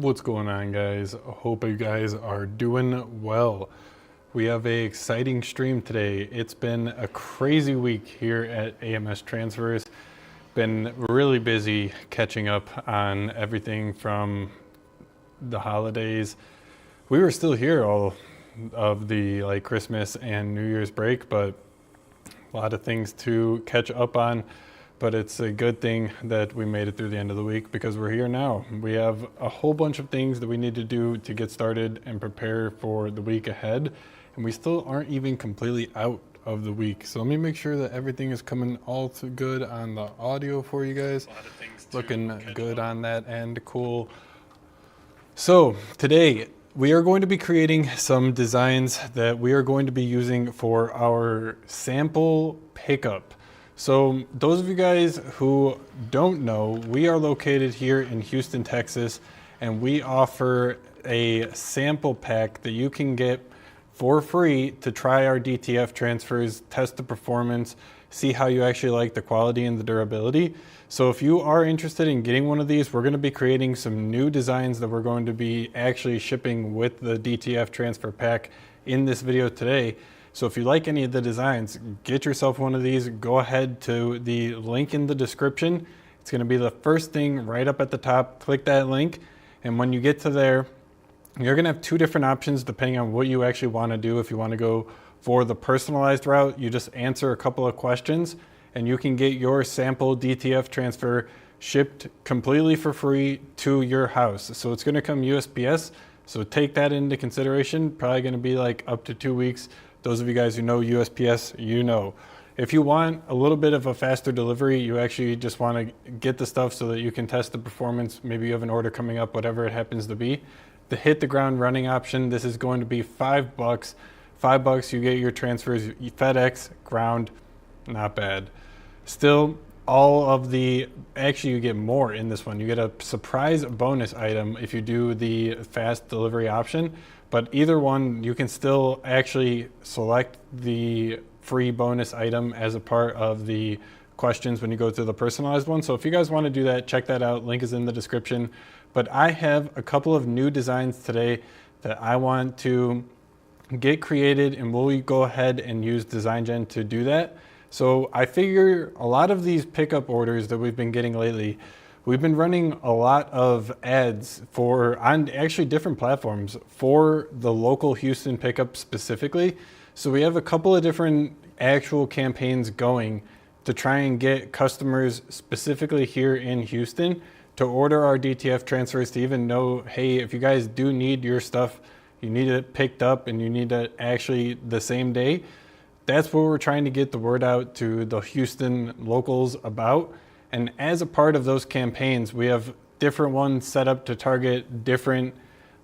What's going on, guys? Hope you guys are doing well. We have a exciting stream today. It's been a crazy week here at AMS Transfers. Been really busy catching up on everything from the holidays. We were still here all of the Christmas and New Year's break, but a lot of things to catch up on. But it's a good thing that we made it through the end of the week because we're here now. We have a whole bunch of things that we need to do to get started and prepare for the week ahead. And we still aren't even completely out of the week. So let me make sure that everything is coming all too good on the audio for you guys. A lot of things looking good on that end. Cool. So today we are going to be creating some designs that we are going to be using for our sample pickup. So those of you guys who don't know, we are located here in Houston, Texas, and we offer a sample pack that you can get for free to try our DTF transfers, test the performance, see how you actually like the quality and the durability. So if you are interested in getting one of these, we're going to be creating some new designs that we're going to be actually shipping with the DTF transfer pack in this video today. So if you like any of the designs, get yourself one of these. Go ahead to the link in the description. It's going to be the first thing right up at the top. Click that link, and when you get to there, you're going to have two different options depending on what you actually want to do. If you want to go for the personalized route, you just answer a couple of questions and you can get your sample DTF transfer shipped completely for free to your house. So it's going to come USPS, so take that into consideration. Probably going to be like up to 2 weeks. Those of you guys who know USPS, you know. If you want a little bit of a faster delivery, you actually just want to get the stuff so that you can test the performance. Maybe you have an order coming up, whatever it happens to be. The hit the ground running option, this is going to be $5. $5, you get your transfers, FedEx, ground, not bad. Still, all of the, actually you get more in this one. You get a surprise bonus item if you do the fast delivery option. But either one, you can still actually select the free bonus item as a part of the questions when you go through the personalized one. So if you guys want to do that, check that out. Link is in the description. But I have a couple of new designs today that I want to get created, and we'll go ahead and use DesignGen to do that. So I figure a lot of these pickup orders that we've been getting lately, we've been running a lot of ads on actually different platforms for the local Houston pickup specifically. So we have a couple of different actual campaigns going to try and get customers specifically here in Houston to order our DTF transfers, to even know, hey, if you guys do need your stuff, you need it picked up and you need it actually the same day. That's what we're trying to get the word out to the Houston locals about. And as a part of those campaigns, we have different ones set up to target different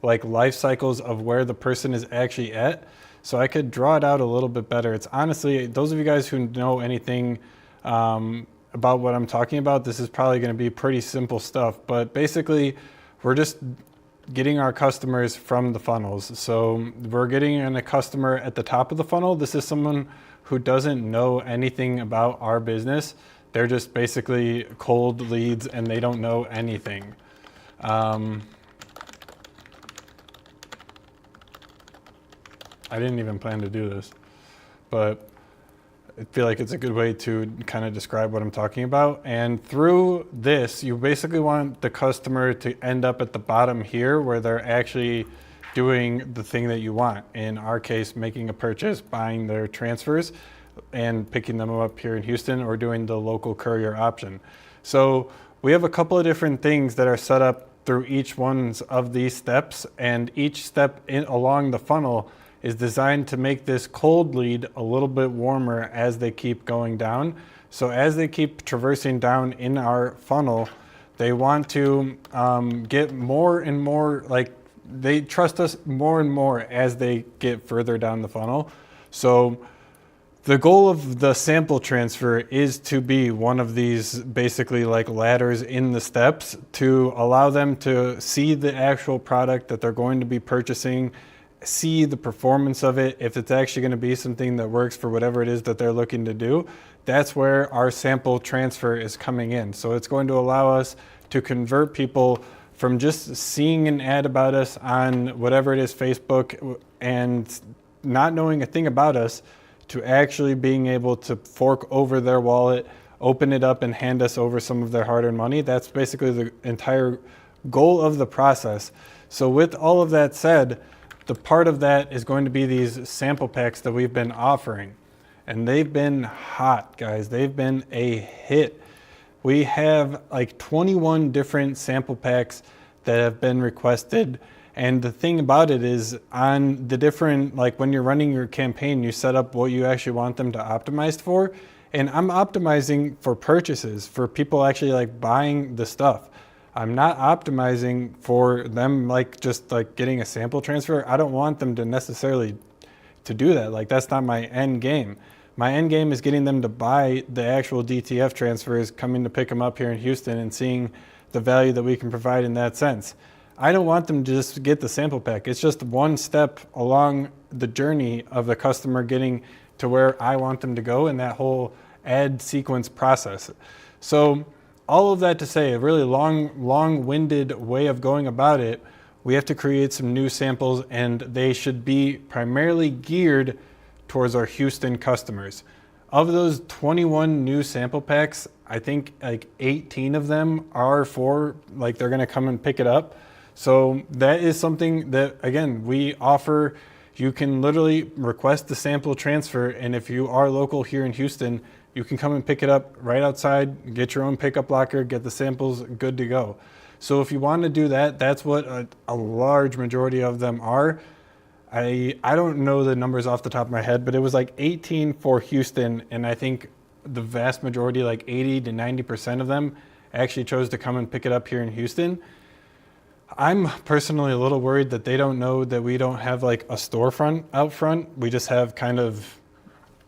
life cycles of where the person is actually at. So I could draw it out a little bit better. It's honestly, those of you guys who know anything about what I'm talking about, this is probably going to be pretty simple stuff. But basically, we're just getting our customers from the funnels. So we're getting in a customer at the top of the funnel. This is someone who doesn't know anything about our business. They're just basically cold leads and they don't know anything. I didn't even plan to do this, but I feel like it's a good way to kind of describe what I'm talking about. And through this, you basically want the customer to end up at the bottom here where they're actually doing the thing that you want. In our case, making a purchase, buying their transfers, and picking them up here in Houston, or doing the local courier option. So we have a couple of different things that are set up through each one of these steps, and each step along the funnel is designed to make this cold lead a little bit warmer as they keep going down. So as they keep traversing down in our funnel, they want to get more and more, they trust us more and more as they get further down the funnel. So the goal of the sample transfer is to be one of these basically ladders in the steps to allow them to see the actual product that they're going to be purchasing, see the performance of it, if it's actually going to be something that works for whatever it is that they're looking to do. That's where our sample transfer is coming in. So it's going to allow us to convert people from just seeing an ad about us on whatever it is, Facebook, and not knowing a thing about us, to actually being able to fork over their wallet, open it up and hand us over some of their hard-earned money. That's basically the entire goal of the process. So with all of that said, the part of that is going to be these sample packs that we've been offering. And they've been hot, guys. They've been a hit. We have like 21 different sample packs that have been requested. And the thing about it is, on the different, like when you're running your campaign, you set up what you actually want them to optimize for. And I'm optimizing for purchases, for people actually like buying the stuff. I'm not optimizing for them like just like getting a sample transfer. I don't want them to necessarily to do that. Like that's not my end game. My end game is getting them to buy the actual DTF transfers, coming to pick them up here in Houston and seeing the value that we can provide in that sense. I don't want them to just get the sample pack. It's just one step along the journey of the customer getting to where I want them to go in that whole ad sequence process. So all of that to say, a really long-winded way of going about it, we have to create some new samples, and they should be primarily geared towards our Houston customers. Of those 21 new sample packs, I think like 18 of them are for, like they're gonna come and pick it up. So that is something that, again, we offer. You can literally request the sample transfer, and if you are local here in Houston, you can come and pick it up right outside, get your own pickup locker, get the samples good to go. So if you want to do that, that's what a large majority of them are. I don't know the numbers off the top of my head, but it was like 18 for Houston, and I think the vast majority, like 80 to 90% of them, actually chose to come and pick it up here in Houston. I'm personally a little worried that they don't know that we don't have like a storefront out front. We just have kind of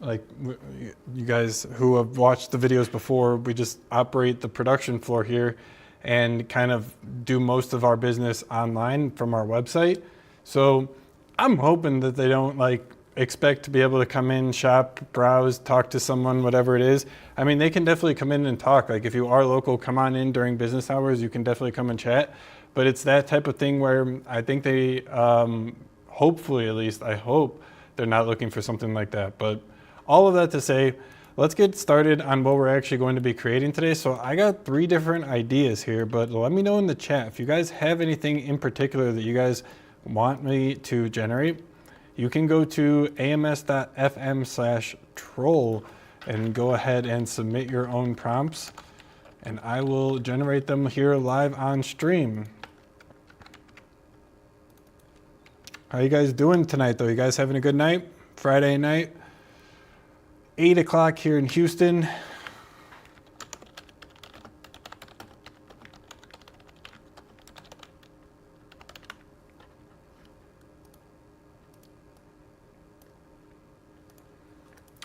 like, you guys who have watched the videos before, we just operate the production floor here and kind of do most of our business online from our website. So I'm hoping that they don't like expect to be able to come in, shop, browse, talk to someone, whatever it is. I mean, they can definitely come in and talk. Like if you are local, come on in during business hours, you can definitely come and chat. But it's that type of thing where I think they, hopefully at least, I hope they're not looking for something like that. But all of that to say, let's get started on what we're actually going to be creating today. So I got 3 different ideas here, but let me know in the chat if you guys have anything in particular that you guys want me to generate. You can go to ams.fm/troll and go ahead and submit your own prompts, and I will generate them here live on stream. How you guys doing tonight though? You guys having a good night? Friday night, 8 o'clock here in Houston.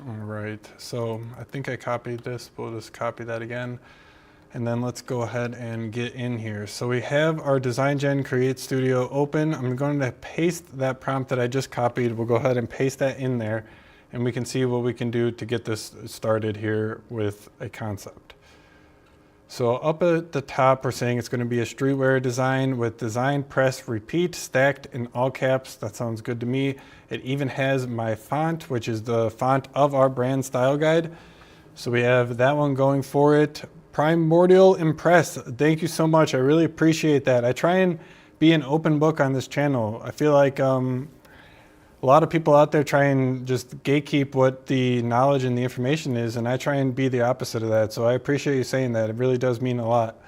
All right, so I think I copied this. We'll just copy that again. And then let's go ahead and get in here. So we have our Design Gen Create Studio open. I'm going to paste that prompt that I just copied. We'll go ahead and paste that in there, and we can see what we can do to get this started here with a concept. So up at the top, we're saying it's going to be a streetwear design with design, press, repeat, stacked in all caps. That sounds good to me. It even has my font, which is the font of our brand style guide. So we have that one going for it. Primordial Impress, thank you so much. I really appreciate that. I try and be an open book on this channel. I feel like a lot of people out there try and just gatekeep what the knowledge and the information is, and I try and be the opposite of that. So I appreciate you saying that. It really does mean a lot.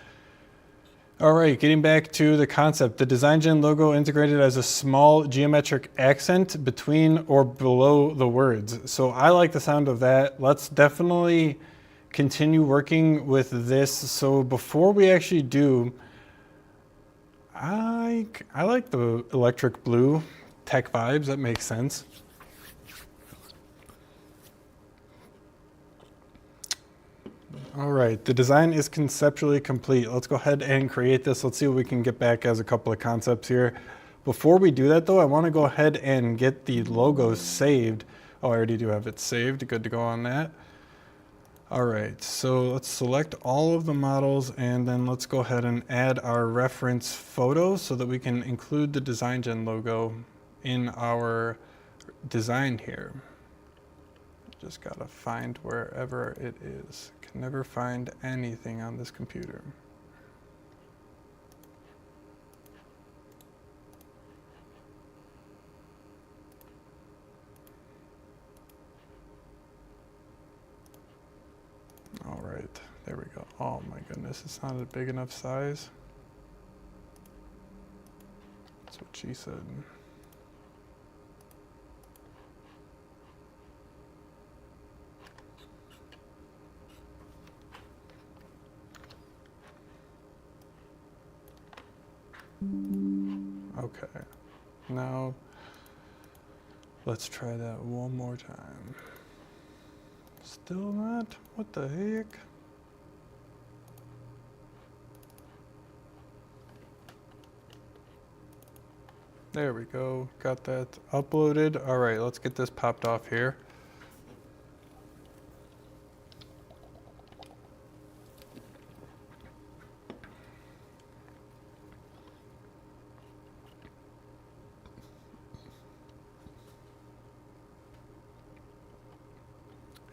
All right, getting back to the concept. The Design Gen logo integrated as a small geometric accent between or below the words. So I like the sound of that. Let's definitely continue working with this. So before we actually do, I like the electric blue tech vibes. That makes sense. All right, the design is conceptually complete. Let's go ahead and create this. Let's see what we can get back as a couple of concepts here. Before we do that though, I want to go ahead and get the logos saved. Oh, I already do have it saved. Good to go on that. All right, so let's select all of the models and then let's go ahead and add our reference photo so that we can include the DesignGen logo in our design here. Just gotta find wherever it is. Can never find anything on this computer. All right, there we go. Oh my goodness, it's not a big enough size. That's what she said. Okay, now let's try that one more time. Still not? What the heck? There we go, got that uploaded. All right, let's get this popped off here.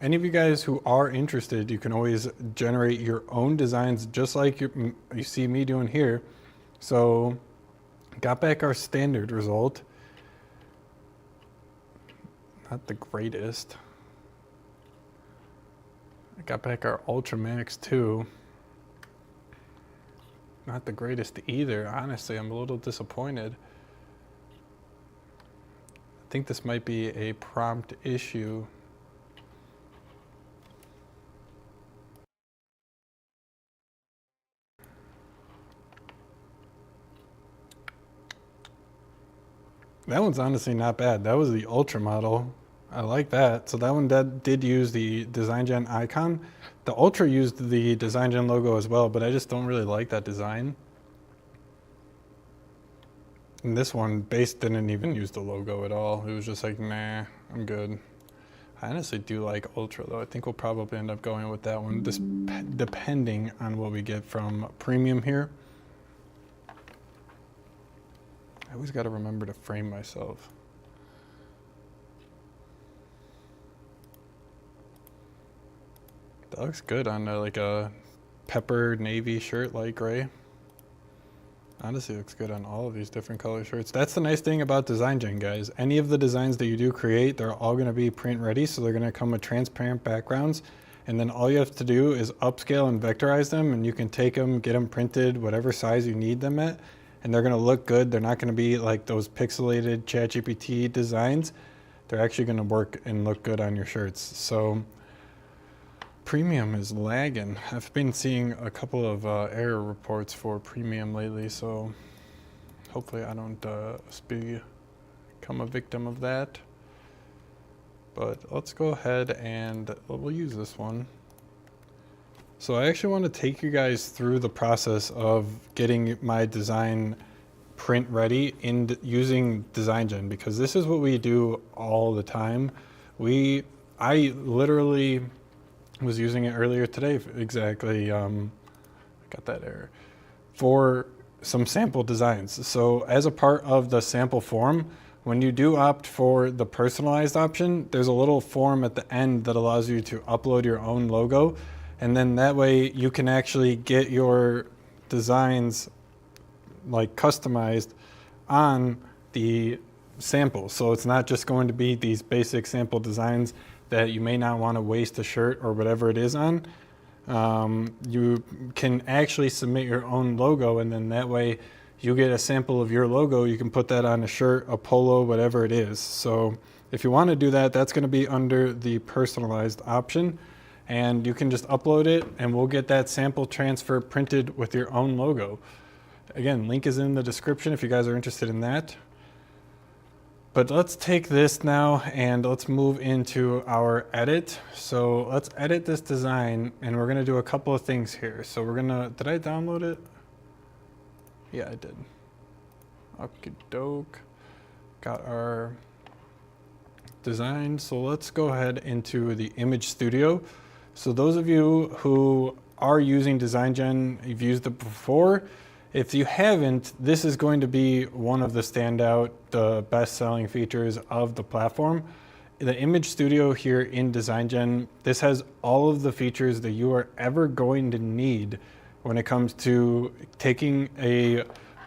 Any of you guys who are interested, you can always generate your own designs just like you see me doing here. So got back our standard result. Not the greatest. I got back our Ultra Max too. Not the greatest either. Honestly, I'm a little disappointed. I think this might be a prompt issue. That one's honestly not bad. That was the Ultra model. I like that. So that one did use the DesignGen icon. The Ultra used the DesignGen logo as well, but I just don't really like that design. And this one, base didn't even use the logo at all. It was just like, nah, I'm good. I honestly do like Ultra though. I think we'll probably end up going with that one, just depending on what we get from Premium here. I always got to remember to frame myself. That looks good on like a pepper navy shirt, light gray. Honestly, looks good on all of these different color shirts. That's the nice thing about DesignGen, guys. Any of the designs that you do create, they're all going to be print ready, so they're going to come with transparent backgrounds. And then all you have to do is upscale and vectorize them, and you can take them, get them printed, whatever size you need them at. And they're going to look good. They're not going to be like those pixelated ChatGPT designs. They're actually going to work and look good on your shirts. So Premium is lagging. I've been seeing a couple of error reports for Premium lately, so hopefully I don't become a victim of that. But let's go ahead and we'll use this one. So I actually want to take you guys through the process of getting my design print ready in using DesignGen, because this is what we do all the time. I literally was using it earlier today, exactly, I got that error, for some sample designs. So as a part of the sample form, when you do opt for the personalized option, there's a little form at the end that allows you to upload your own logo. And then that way you can actually get your designs like customized on the sample. So it's not just going to be these basic sample designs that you may not want to waste a shirt or whatever it is on. You can actually submit your own logo, and then that way you get a sample of your logo. You can put that on a shirt, a polo, whatever it is. So if you want to do that, that's going to be under the personalized option. And you can just upload it and we'll get that sample transfer printed with your own logo. Again, link is in the description if you guys are interested in that. But let's take this now and let's move into our edit. So let's edit this design, and we're gonna do a couple of things here. So we're gonna, did I download it? Yeah, I did. Okie doke. Got our design. So let's go ahead into the image studio. So those of you who are using DesignGen, you've used it before. If you haven't, this is going to be one of the standout, the best-selling features of the platform. The Image Studio here in DesignGen, this has all of the features that you are ever going to need when it comes to taking a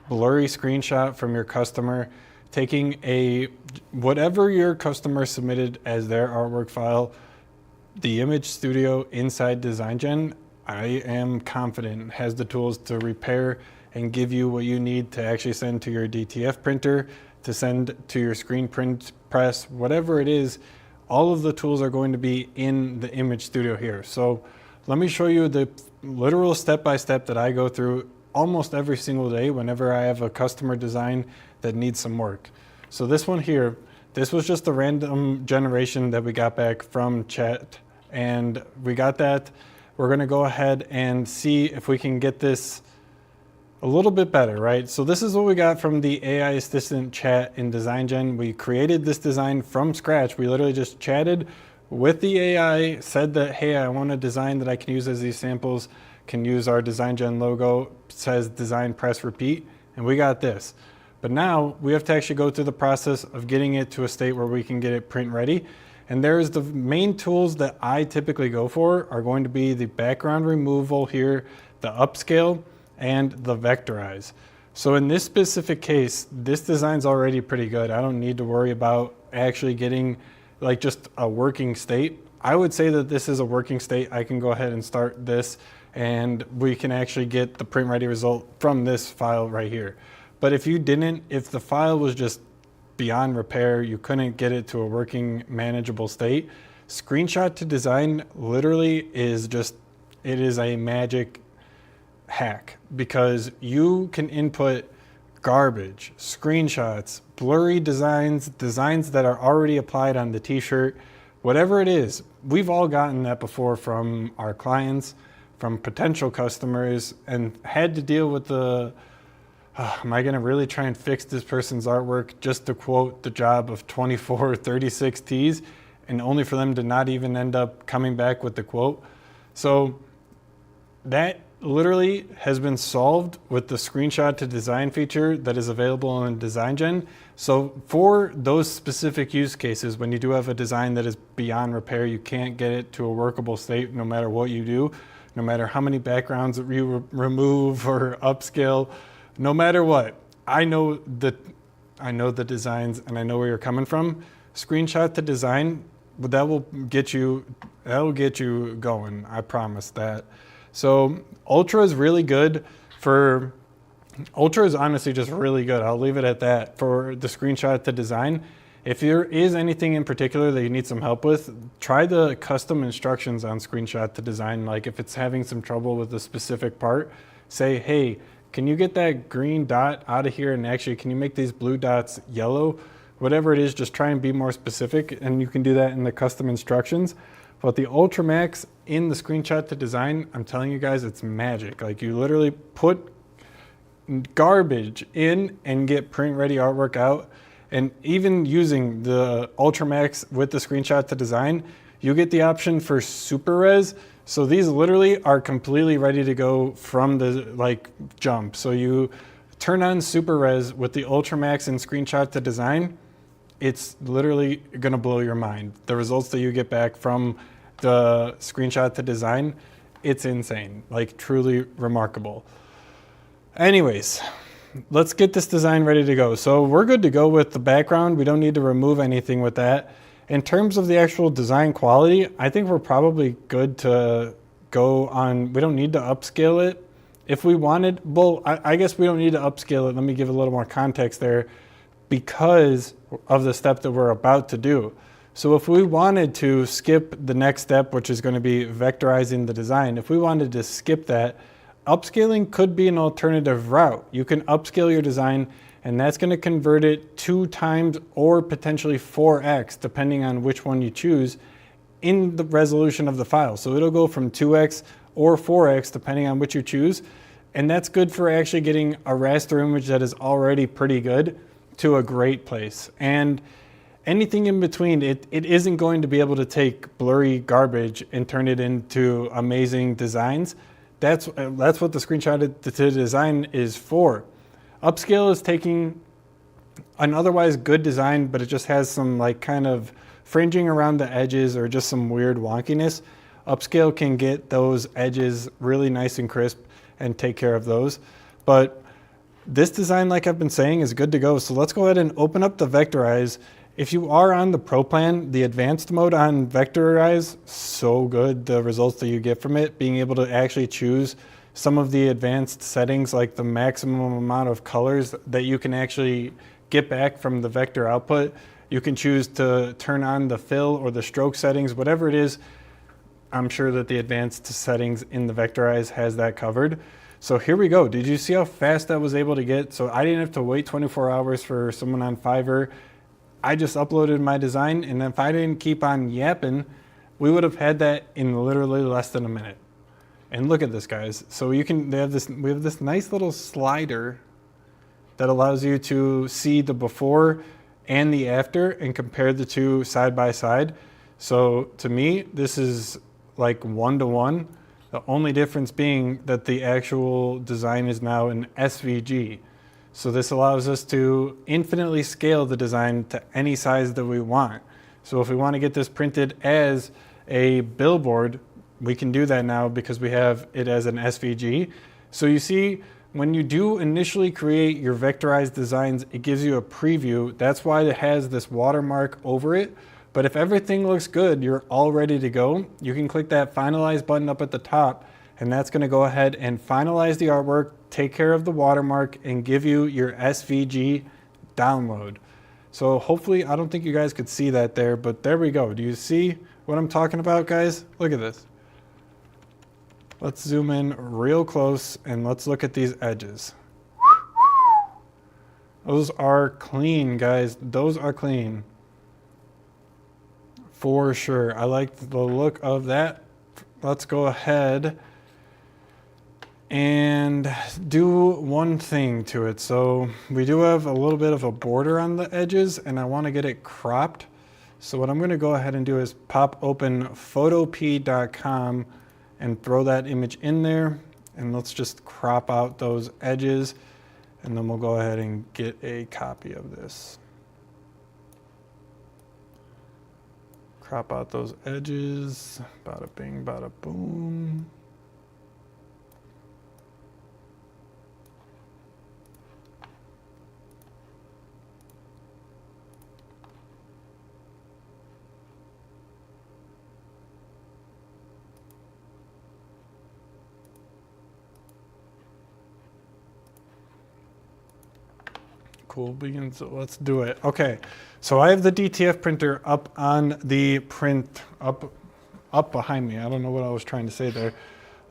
blurry screenshot from your customer, taking whatever your customer submitted as their artwork file. The Image Studio inside DesignGen, I am confident, has the tools to repair and give you what you need to actually send to your DTF printer, to send to your screen print press, whatever it is. All of the tools are going to be in the Image Studio here. So let me show you the literal step-by-step that I go through almost every single day whenever I have a customer design that needs some work. So this one here, this was just a random generation that we got back from chat, and we got that. We're gonna go ahead and see if we can get this a little bit better, right? So this is what we got from the AI assistant chat in DesignGen. We created this design from scratch. We literally just chatted with the AI, said that, hey, I want a design that I can use as these samples, can use our DesignGen logo, says design, press, repeat, and we got this. But now we have to actually go through the process of getting it to a state where we can get it print ready. And there's the main tools that I typically go for are going to be the background removal here, the upscale, and the vectorize. So in this specific case, this design's already pretty good. I don't need to worry about actually getting like just a working state. I would say that this is a working state. I can go ahead and start this and we can actually get the print ready result from this file right here. But if you didn't, if the file was just beyond repair, you couldn't get it to a working manageable state, screenshot to design literally is just, it is a magic hack because you can input garbage, screenshots, blurry designs, designs that are already applied on the t-shirt, whatever it is. We've all gotten that before from our clients, from potential customers, and had to deal with the, am I gonna really try and fix this person's artwork just to quote the job of 24 or 36 T's and only for them to not even end up coming back with the quote. So that literally has been solved with the screenshot to design feature that is available in DesignGen. So for those specific use cases, when you do have a design that is beyond repair, you can't get it to a workable state no matter what you do, no matter how many backgrounds you remove or upscale, no matter what. I know the designs and I know where you're coming from. Screenshot to design, that'll get you going. I promise that. So Ultra is really good for, Ultra is honestly just really good. I'll leave it at that for the screenshot to design. If there is anything in particular that you need some help with, try the custom instructions on screenshot to design. Like if it's having some trouble with a specific part, say, hey, can you get that green dot out of here? And actually, can you make these blue dots yellow? Whatever it is, just try and be more specific. And you can do that in the custom instructions. But the Ultra Max in the screenshot to design, I'm telling you guys, it's magic. Like you literally put garbage in and get print ready artwork out. And even using the Ultra Max with the screenshot to design, you get the option for super res. So these literally are completely ready to go from the jump. So you turn on super res with the Ultra Max and screenshot to design. It's literally gonna blow your mind. The results that you get back from the screenshot to design, it's insane, like truly remarkable. Anyways, let's get this design ready to go. So we're good to go with the background. We don't need to remove anything with that. In terms of the actual design quality, I think we're probably good to go on. We don't need to upscale it. If we wanted, well, I guess we don't need to upscale it. Let me give a little more context there because of the step that we're about to do. So if we wanted to skip the next step, which is going to be vectorizing the design, if we wanted to skip that, upscaling could be an alternative route. You can upscale your design and that's going to convert it 2 times or potentially 4x, depending on which one you choose in the resolution of the file. So it'll go from 2x or 4x, depending on which you choose. And that's good for actually getting a raster image that is already pretty good to a great place. And anything in between, it isn't going to be able to take blurry garbage and turn it into amazing designs. That's what the screenshot to design is for. Upscale is taking an otherwise good design, but it just has some like kind of fringing around the edges or just some weird wonkiness. Upscale can get those edges really nice and crisp and take care of those. But this design, like I've been saying, is good to go. So let's go ahead and open up the Vectorize. If you are on the Pro plan, the advanced mode on Vectorize, so good, the results that you get from it, being able to actually choose some of the advanced settings, like the maximum amount of colors that you can actually get back from the vector output. You can choose to turn on the fill or the stroke settings, whatever it is. I'm sure that the advanced settings in the Vectorize has that covered. So here we go. Did you see how fast I was able to get? So I didn't have to wait 24 hours for someone on Fiverr. I just uploaded my design, and if I didn't keep on yapping, we would have had that in literally less than a minute. And look at this, guys. So we have this nice little slider that allows you to see the before and the after and compare the two side by side. So to me, this is like 1-to-1. The only difference being that the actual design is now an SVG. So this allows us to infinitely scale the design to any size that we want. So if we want to get this printed as a billboard, we can do that now because we have it as an SVG. So you see, when you do initially create your vectorized designs, it gives you a preview. That's why it has this watermark over it. But if everything looks good, you're all ready to go. You can click that finalize button up at the top, and that's going to go ahead and finalize the artwork, take care of the watermark, and give you your SVG download. So hopefully, I don't think you guys could see that there, but there we go. Do you see what I'm talking about, guys? Look at this. Let's zoom in real close and let's look at these edges. Those are clean, guys. Those are clean. For sure. I like the look of that. Let's go ahead and do one thing to it. So we do have a little bit of a border on the edges, and I want to get it cropped. So what I'm going to go ahead and do is pop open photop.com and throw that image in there, and let's just crop out those edges, and then we'll go ahead and get a copy of this. Crop out those edges, bada bing, bada boom. Cool beans, so let's do it. Okay, so I have the DTF printer up on the print, up behind me. I don't know what I was trying to say there.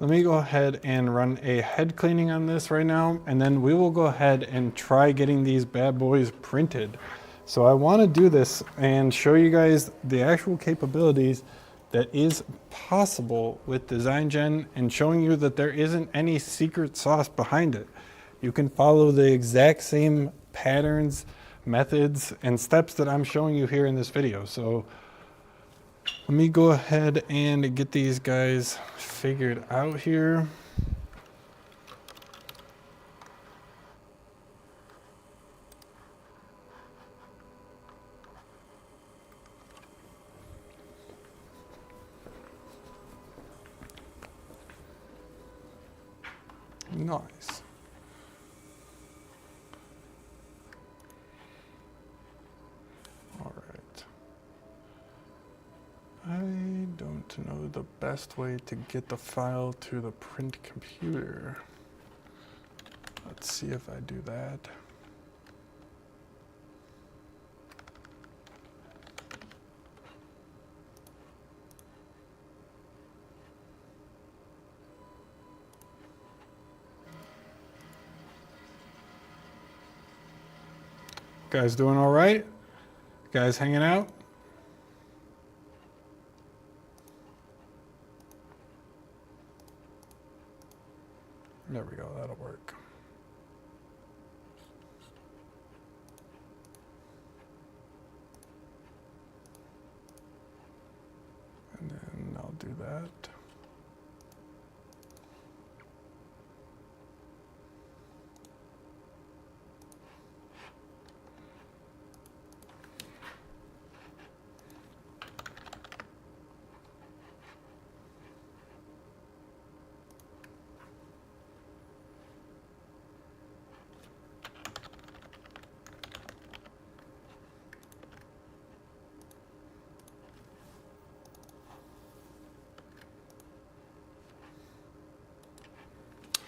Let me go ahead and run a head cleaning on this right now, and then we will go ahead and try getting these bad boys printed. So I want to do this and show you guys the actual capabilities that is possible with Design Gen, and showing you that there isn't any secret sauce behind it. You can follow the exact same patterns, methods, and steps that I'm showing you here in this video. So let me go ahead and get these guys figured out here. Nice. I don't know the best way to get the file to the print computer. Let's see if I do that. Guys doing all right? Guys hanging out? There we go, that'll work.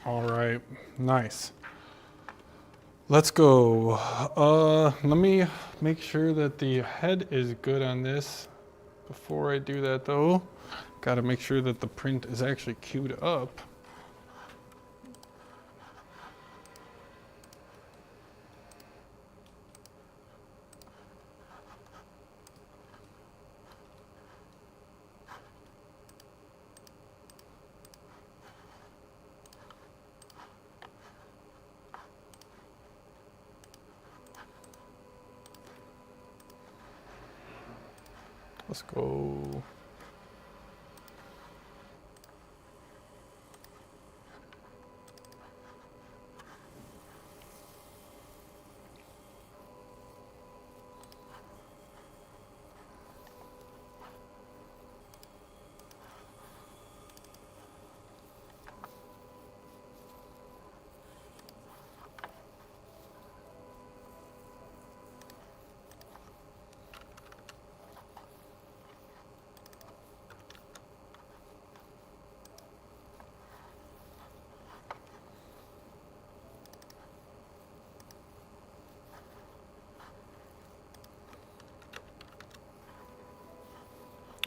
All right, nice. Let's go. Let me make sure that the head is good on this. Before I do that though, got to make sure that the print is actually queued up. Let's go.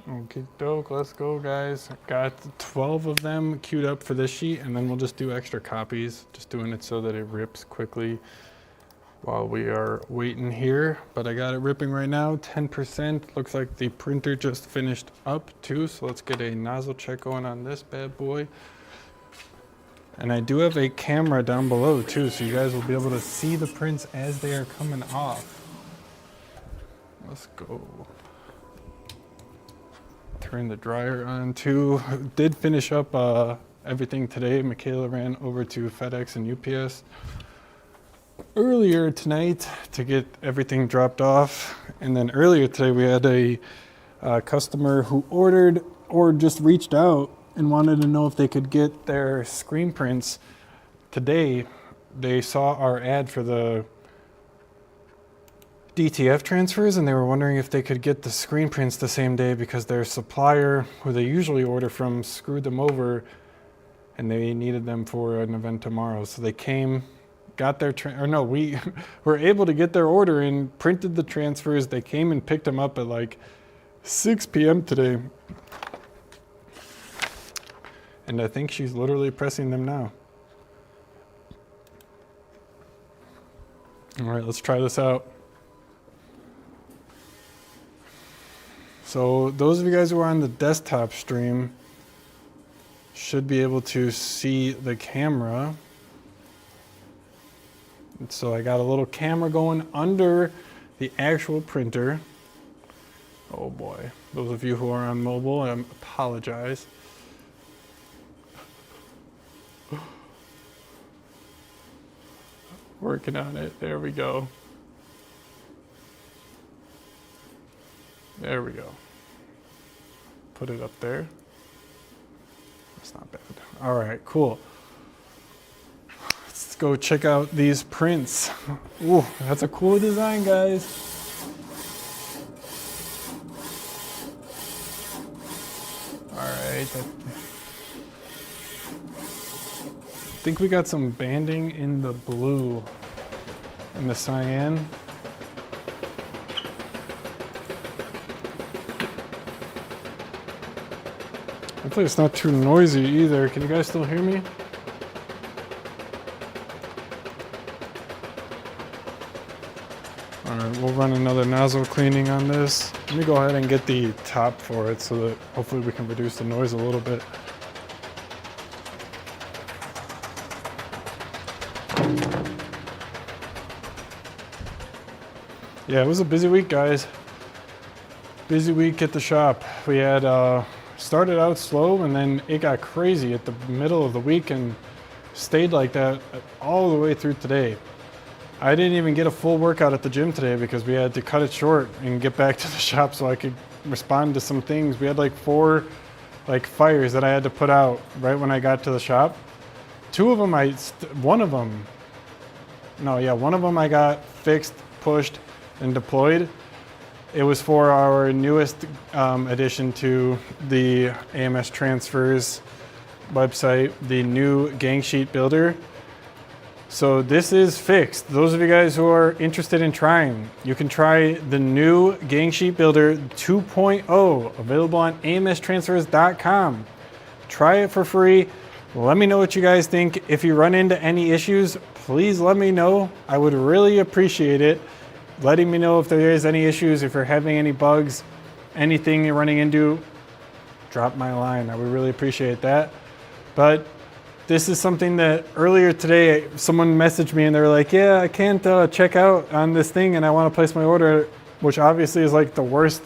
Okay, doke, let's go guys. Got 12 of them queued up for this sheet, and then we'll just do extra copies. Just doing it so that it rips quickly while we are waiting here. But I got it ripping right now, 10%. Looks like the printer just finished up too, so let's get a nozzle check going on this bad boy. And I do have a camera down below too, so you guys will be able to see the prints as they are coming off. Let's go. Turn the dryer on too. Did finish up everything today. Michaela ran over to FedEx and UPS earlier tonight to get everything dropped off. And then earlier today we had a customer who ordered or just reached out and wanted to know if they could get their screen prints today. They saw our ad for the DTF transfers, and they were wondering if they could get the screen prints the same day because their supplier, who they usually order from, screwed them over and they needed them for an event tomorrow. So they came, got their, we were able to get their order and printed the transfers. They came and picked them up at like 6 p.m. today. And I think she's literally pressing them now. All right, let's try this out. So those of you guys who are on the desktop stream should be able to see the camera. And so I got a little camera going under the actual printer. Oh boy, those of you who are on mobile, I apologize. Working on it, there we go. There we go. Put it up there. That's not bad. All right, cool. Let's go check out these prints. Ooh, that's a cool design, guys. All right. I think we got some banding in the blue and the cyan. Hopefully it's not too noisy either. Can you guys still hear me? All right, we'll run another nozzle cleaning on this. Let me go ahead and get the top for it so that hopefully we can reduce the noise a little bit. Yeah, it was a busy week, guys. Busy week at the shop. We had started out slow and then it got crazy at the middle of the week and stayed like that all the way through today. I didn't even get a full workout at the gym today because we had to cut it short and get back to the shop so I could respond to some things. We had like 4 fires that I had to put out right when I got to the shop. One of them I got fixed, pushed, and deployed. It was for our newest addition to the AMS transfers website, the new gang sheet builder. So this is fixed. Those of you guys who are interested in trying, you can try the new Gang Sheet Builder 2.0, available on amstransfers.com. Try it for free. Let me know what you guys think. If you run into any issues, please let me know. I would really appreciate it. Letting me know if there is any issues, if you're having any bugs, anything you're running into, drop my line. I would really appreciate that. But this is something that earlier today, someone messaged me and they were like, yeah, I can't check out on this thing and I want to place my order, which obviously is like the worst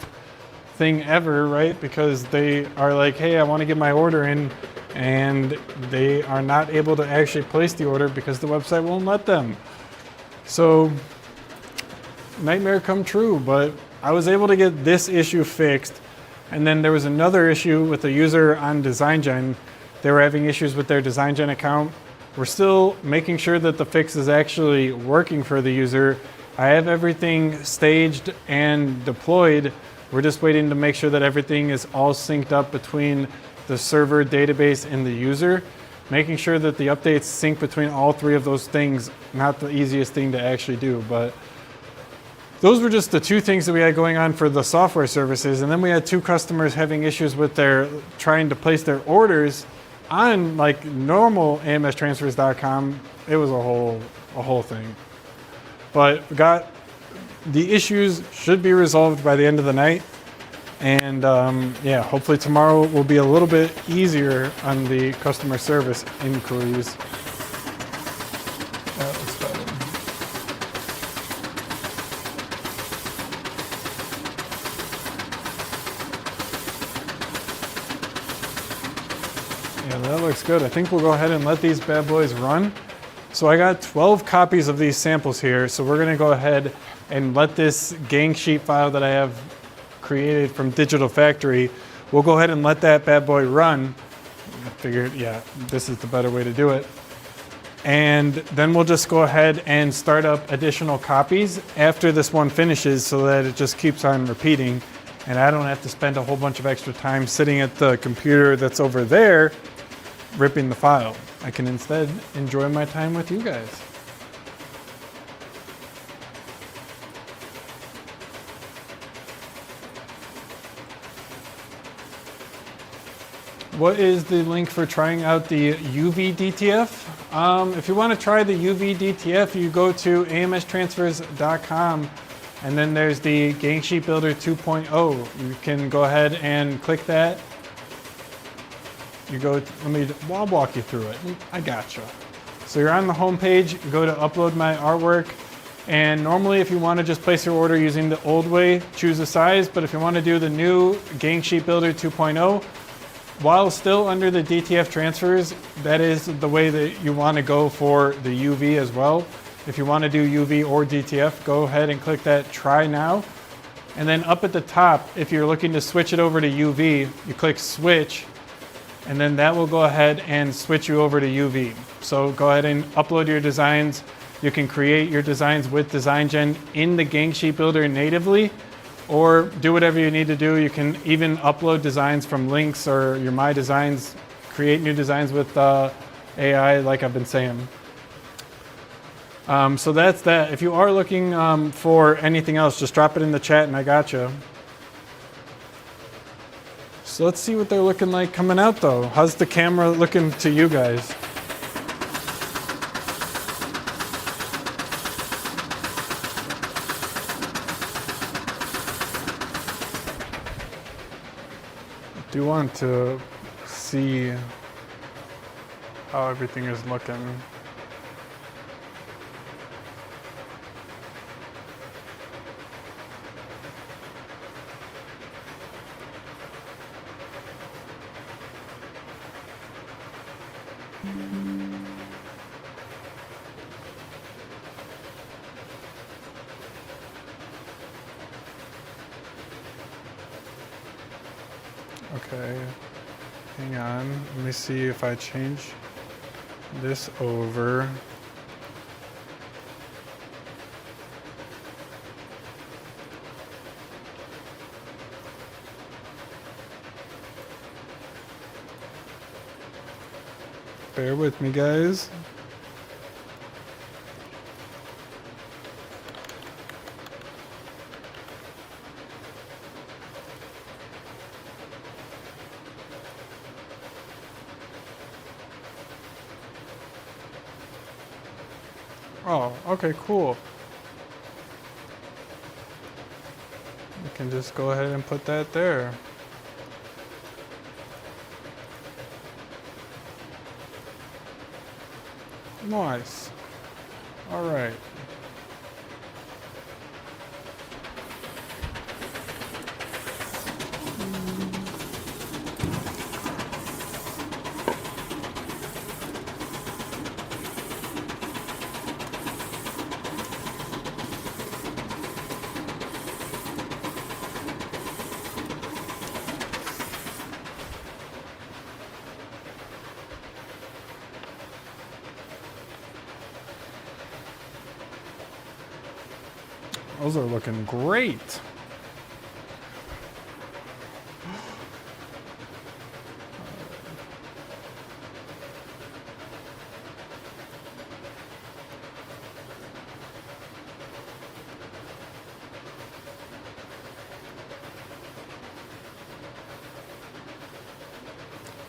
thing ever, right? Because they are like, hey, I want to get my order in, and they are not able to actually place the order because the website won't let them. So nightmare come true, but I was able to get this issue fixed. And then there was another issue with a user on DesignGen. They were having issues with their DesignGen account. We're still making sure that the fix is actually working for the user. I have everything staged and deployed. We're just waiting to make sure that everything is all synced up between the server, database, and the user. Making sure that the updates sync between all three of those things, not the easiest thing to actually do, but those were just the two things that we had going on for the software services. And then we had two customers having issues with their trying to place their orders on like normal amstransfers.com. It was a whole thing. But the issues should be resolved by the end of the night. And yeah, hopefully tomorrow will be a little bit easier on the customer service inquiries. That looks better. Yeah, that looks good. I think we'll go ahead and let these bad boys run. So I got 12 copies of these samples here. So we're gonna go ahead and let this gang sheet file that I have created from Digital Factory, we'll go ahead and let that bad boy run. I figured, yeah, this is the better way to do it. And then we'll just go ahead and start up additional copies after this one finishes so that it just keeps on repeating. And I don't have to spend a whole bunch of extra time sitting at the computer that's over there ripping the file. I can instead enjoy my time with you guys. What is the link for trying out the UV DTF? If you want to try the UV DTF, you go to amstransfers.com, and then there's the Gang Sheet Builder 2.0. You can go ahead and click that. I'll walk you through it. I gotcha. So you're on the home page, you go to upload my artwork, and normally if you want to just place your order using the old way, choose a size, but if you want to do the new Gang Sheet Builder 2.0, while still under the DTF transfers, that is the way that you want to go for the UV as well. If you want to do UV or DTF, go ahead and click that Try Now. And then up at the top, if you're looking to switch it over to UV, you click Switch, and then that will go ahead and switch you over to UV. So go ahead and upload your designs. You can create your designs with DesignGen in the Gang Sheet Builder natively, or do whatever you need to do. You can even upload designs from links or your My Designs, create new designs with AI like I've been saying. So that's that. If you are looking for anything else, just drop it in the chat and I gotcha. So let's see what they're looking like coming out though. How's the camera looking to you guys? I do want to see how everything is looking. Okay, hang on. Let me see if I change this over. Bear with me, guys. Oh, okay, cool. You can just go ahead and put that there. Nice. All right. Those are looking great.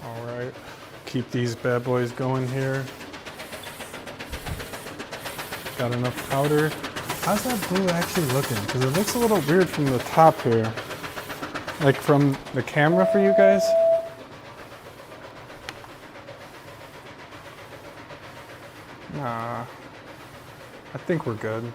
All right, keep these bad boys going here. Got enough powder. How's that blue actually looking? Because it looks a little weird from the top here. Like from the camera for you guys. Nah, I think we're good.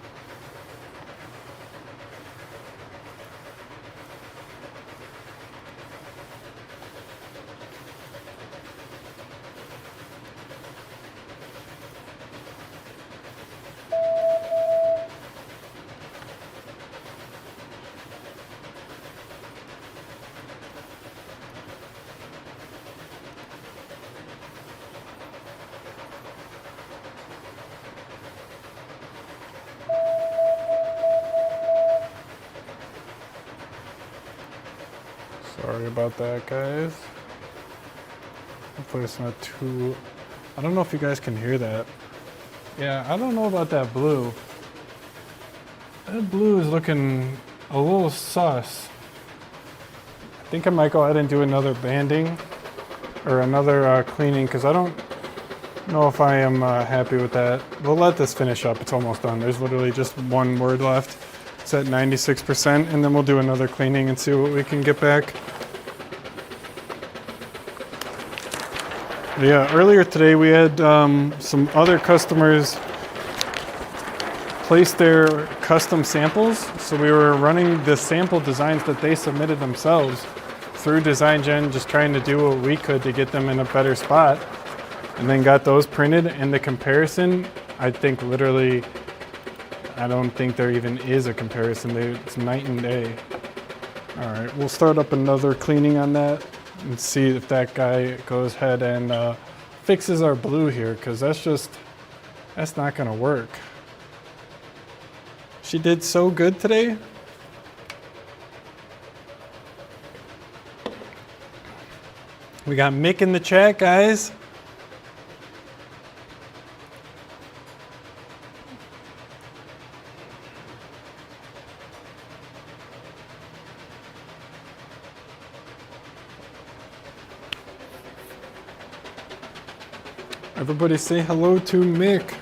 Sorry about that, guys. Hopefully it's not too... I don't know if you guys can hear that. Yeah, I don't know about that blue. That blue is looking a little sus. I think I might go ahead and do another banding or another cleaning because I don't know if I am happy with that. We'll let this finish up. It's almost done. There's literally just one word left. It's at 96%, and then we'll do another cleaning and see what we can get back. Yeah, earlier today we had some other customers place their custom samples. So we were running the sample designs that they submitted themselves through Design Gen, just trying to do what we could to get them in a better spot, and then got those printed. And the comparison, I think literally, I don't think there even is a comparison. It's night and day. All right, we'll start up another cleaning on that and see if that guy goes ahead and fixes our blue here, because that's not gonna work. She did so good today. We got Mick in the chat, guys. Everybody say hello to Mick.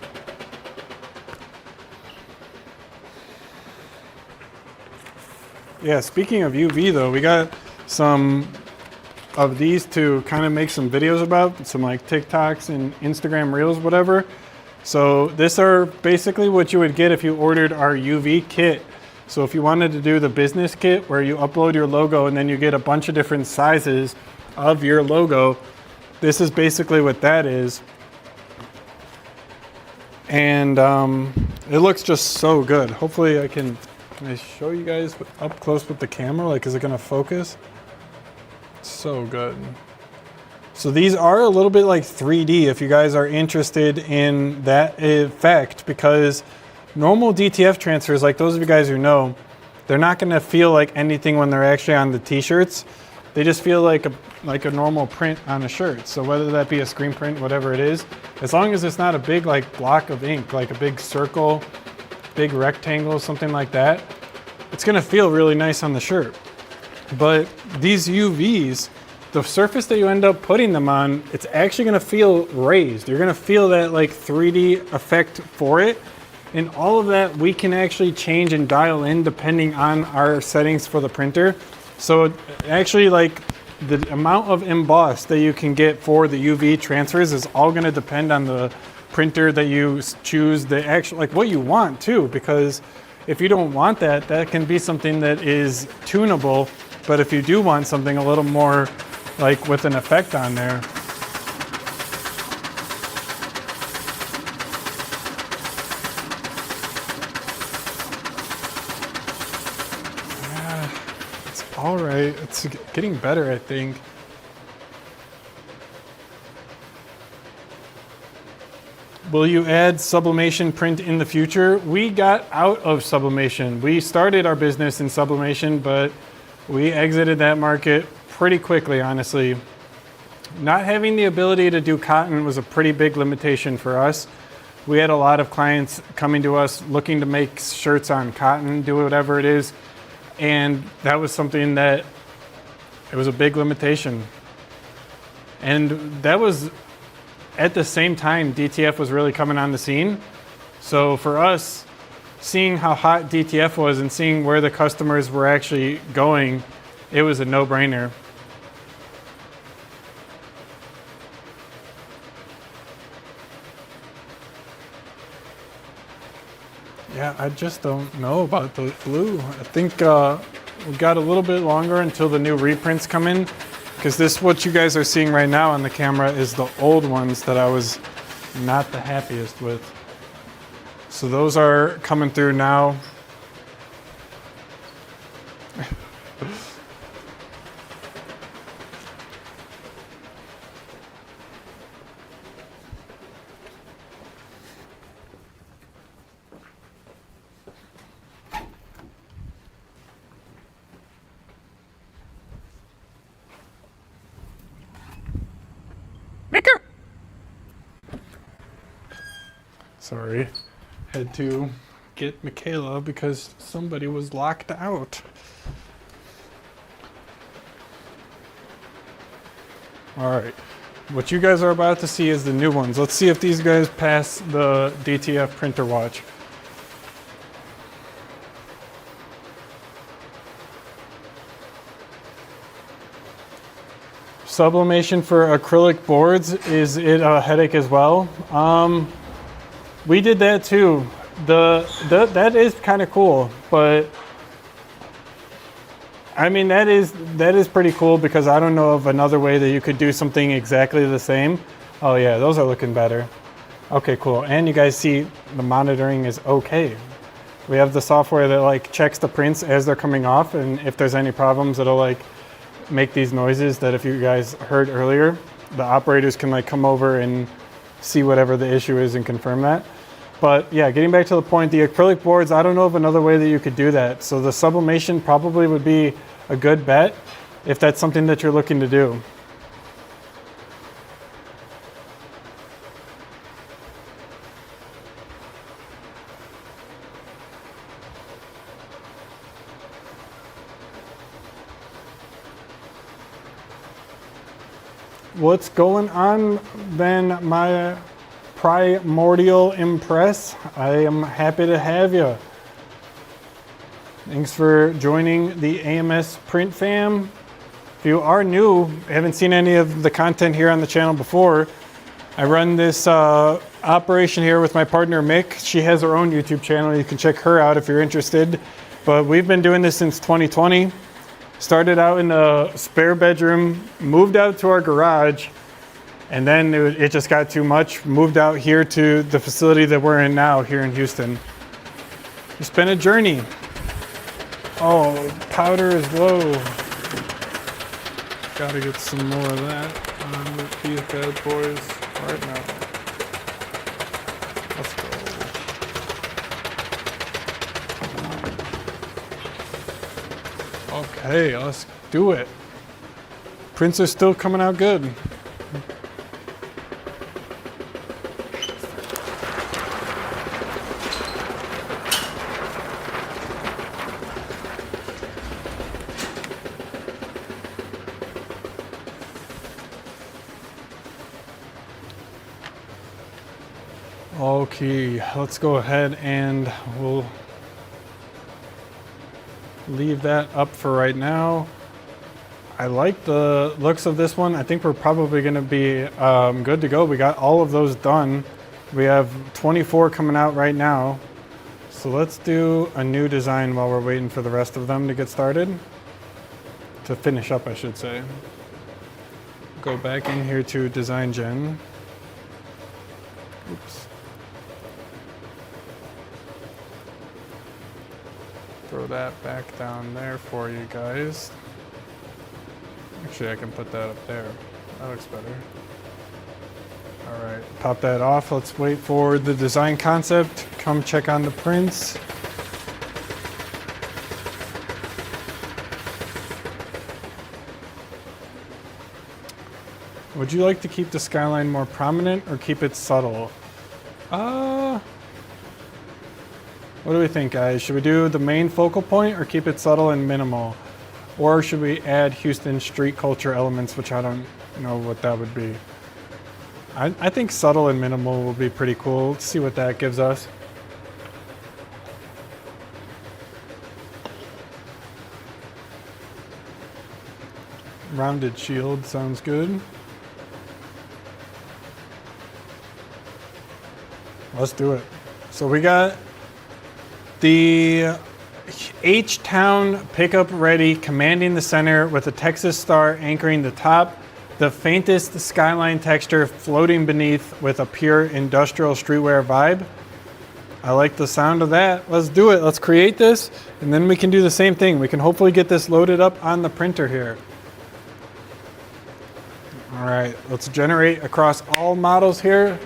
Yeah, speaking of UV though, we got some of these to kind of make some videos about, some like TikToks and Instagram Reels, whatever. So these are basically what you would get if you ordered our UV kit. So if you wanted to do the business kit where you upload your logo and then you get a bunch of different sizes of your logo, this is basically what that is. And it looks just so good. Hopefully can I show you guys up close with the camera? Like, is it gonna focus? So good. So these are a little bit like 3D if you guys are interested in that effect, because normal DTF transfers, like those of you guys who know, they're not gonna feel like anything when they're actually on the t-shirts. They just feel like like a normal print on a shirt. So whether that be a screen print, whatever it is, as long as it's not a big like block of ink, like a big circle, big rectangle, something like that, it's gonna feel really nice on the shirt. But these UVs, the surface that you end up putting them on, it's actually gonna feel raised. You're gonna feel that like 3D effect for it. And all of that we can actually change and dial in depending on our settings for the printer. So actually like the amount of emboss that you can get for the UV transfers is all gonna depend on the printer that you choose, the actual, like what you want too, because if you don't want that, that can be something that is tunable. But if you do want something a little more like with an effect on there, all right, it's getting better, I think. Will you add sublimation print in the future? We got out of sublimation. We started our business in sublimation, but we exited that market pretty quickly, honestly. Not having the ability to do cotton was a pretty big limitation for us. We had a lot of clients coming to us looking to make shirts on cotton, do whatever it is. And that was something that, it was a big limitation. And that was at the same time DTF was really coming on the scene. So for us, seeing how hot DTF was and seeing where the customers were actually going, it was a no-brainer. Yeah, I just don't know about the blue. I think we got a little bit longer until the new reprints come in, because this, what you guys are seeing right now on the camera, is the old ones that I was not the happiest with. So those are coming through now. Sorry, had to get Michaela because somebody was locked out. All right, what you guys are about to see is the new ones. Let's see if these guys pass the DTF printer watch. Sublimation for acrylic boards, is it a headache as well? We did that too. That is kind of cool, but I mean that is pretty cool, because I don't know of another way that you could do something exactly the same. Oh yeah, those are looking better. Okay, cool. And you guys see the monitoring is okay. We have the software that like checks the prints as they're coming off, and if there's any problems, it'll like make these noises that if you guys heard earlier, the operators can like come over and see whatever the issue is and confirm that. But yeah, getting back to the point, the acrylic boards, I don't know of another way that you could do that. So the sublimation probably would be a good bet if that's something that you're looking to do. What's going on then, my Primordial Impress? I am happy to have you. Thanks for joining the AMS Print Fam. If you are new, haven't seen any of the content here on the channel before, I run this operation here with my partner Mick. She has her own YouTube channel. You can check her out if you're interested. But we've been doing this since 2020. Started out in a spare bedroom, moved out to our garage, and then it just got too much. Moved out here to the facility that we're in now here in Houston. It's been a journey. Oh, powder is low. Gotta get some more of that on these bad boys right now. Let's go. Okay, let's do it. Prints are still coming out good. Okay, let's go ahead and we'll leave that up for right now. I like the looks of this one. I think we're probably going to be good to go. We got all of those done. We have 24 coming out right now. So let's do a new design while we're waiting for the rest of them to get started. To finish up, I should say. Go back in here to Design Gen. Oops. Throw that back down there for you guys. Actually, I can put that up there. That looks better. All right, pop that off. Let's wait for the design concept. Come check on the prints. Would you like to keep the skyline more prominent or keep it subtle? What do we think, guys? Should we do the main focal point or keep it subtle and minimal? Or should we add Houston street culture elements, which I don't know what that would be. I think subtle and minimal will be pretty cool. Let's see what that gives us. Rounded shield sounds good. Let's do it. So we got the H-Town pickup ready, commanding the center with a Texas star anchoring the top. The faintest skyline texture floating beneath with a pure industrial streetwear vibe. I like the sound of that. Let's do it. Let's create this, and then we can do the same thing. We can hopefully get this loaded up on the printer here. All right, let's generate across all models here.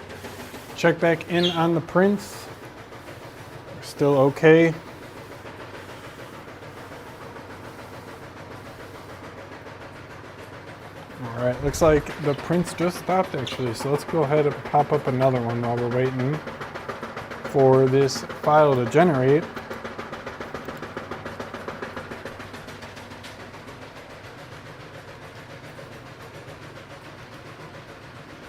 Check back in on the prints. Still okay. All right, looks like the prints just stopped actually. So let's go ahead and pop up another one while we're waiting for this file to generate.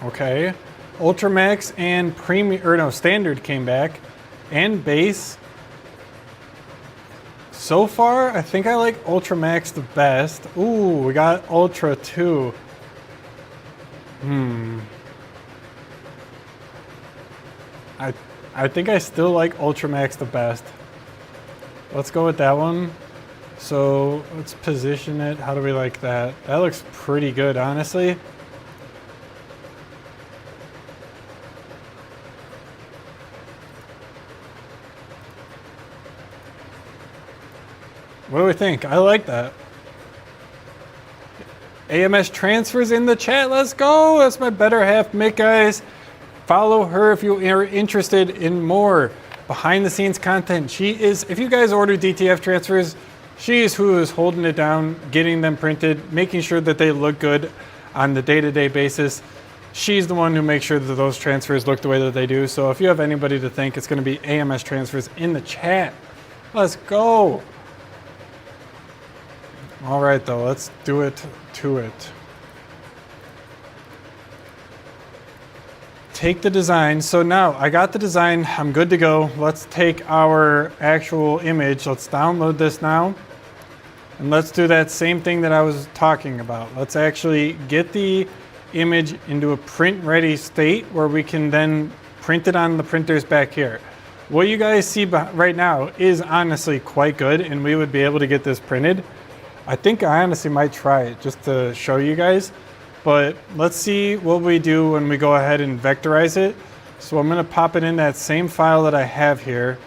Okay, Ultramax and Premium, or no, Standard came back, and Base. So far, I think I like Ultramax the best. Ooh, we got Ultra too. I think I still like Ultramax the best. Let's go with that one. So let's position it. How do we like that? That looks pretty good, honestly. What do we think? I like that. AMS transfers in the chat. Let's go. That's my better half, Mick, guys. Follow her if you are interested in more behind the scenes content. She is, if you guys order DTF transfers, she is who is holding it down, getting them printed, making sure that they look good on the day-to-day basis. She's the one who makes sure that those transfers look the way that they do. So if you have anybody to thank, it's going to be AMS transfers in the chat. Let's go. All right, though, let's do it to it. Take the design. So now I got the design. I'm good to go. Let's take our actual image. Let's download this now. And let's do that same thing that I was talking about. Let's actually get the image into a print-ready state where we can then print it on the printers back here. What you guys see right now is honestly quite good, and we would be able to get this printed. I think I honestly might try it just to show you guys, but let's see what we do when we go ahead and vectorize it. So I'm going to pop it in that same file that I have here.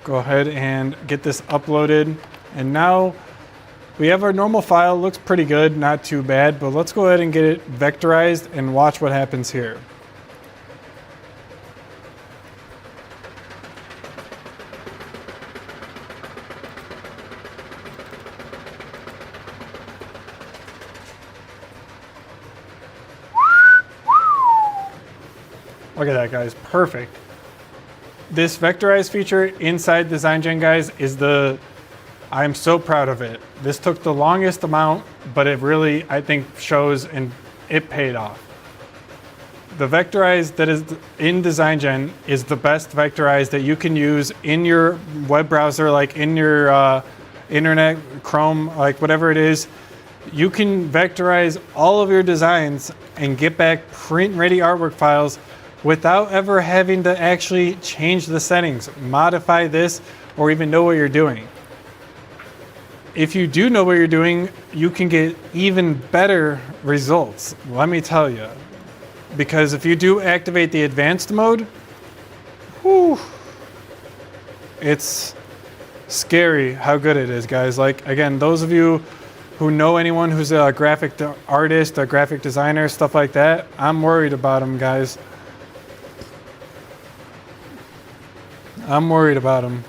Go ahead and get this uploaded. And now we have our normal file. Looks pretty good, not too bad, but let's go ahead and get it vectorized and watch what happens here. Look at that, guys, perfect. This vectorize feature inside DesignGen, guys, is I'm so proud of it. This took the longest amount, but it really, I think, shows and it paid off. The vectorize that is in DesignGen is the best vectorize that you can use in your web browser, like in your internet, Chrome, like whatever it is. You can vectorize all of your designs and get back print-ready artwork files without ever having to actually change the settings, modify this, or even know what you're doing. If you do know what you're doing, you can get even better results, let me tell you. Because if you do activate the advanced mode, whew, it's scary how good it is, guys. Like, again, those of you who know anyone who's a graphic artist, a graphic designer, stuff like that, I'm worried about them, guys. I'm worried about them.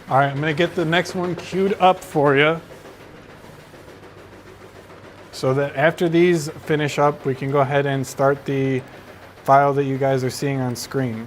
All right, I'm gonna get the next one queued up for you so that after these finish up, we can go ahead and start the file that you guys are seeing on screen.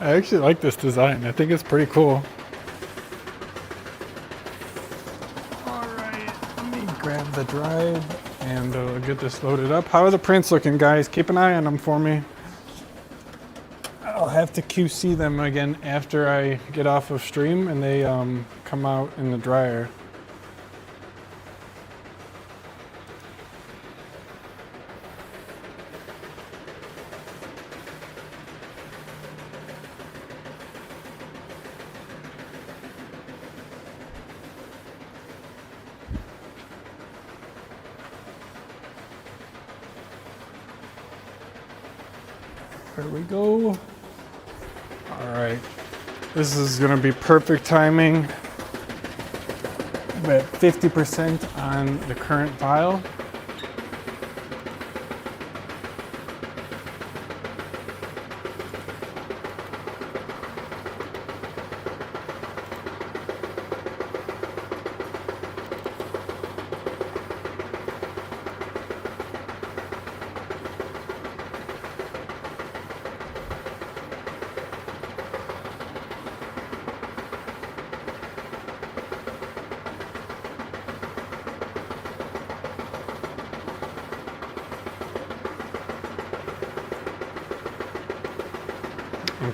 I actually like this design. I think it's pretty cool. All right, let me grab the drive and get this loaded up. How are the prints looking, guys? Keep an eye on them for me. I'll have to QC them again after I get off of stream and they come out in the dryer. There we go. All right, this is gonna be perfect timing. We're at 50% on the current file.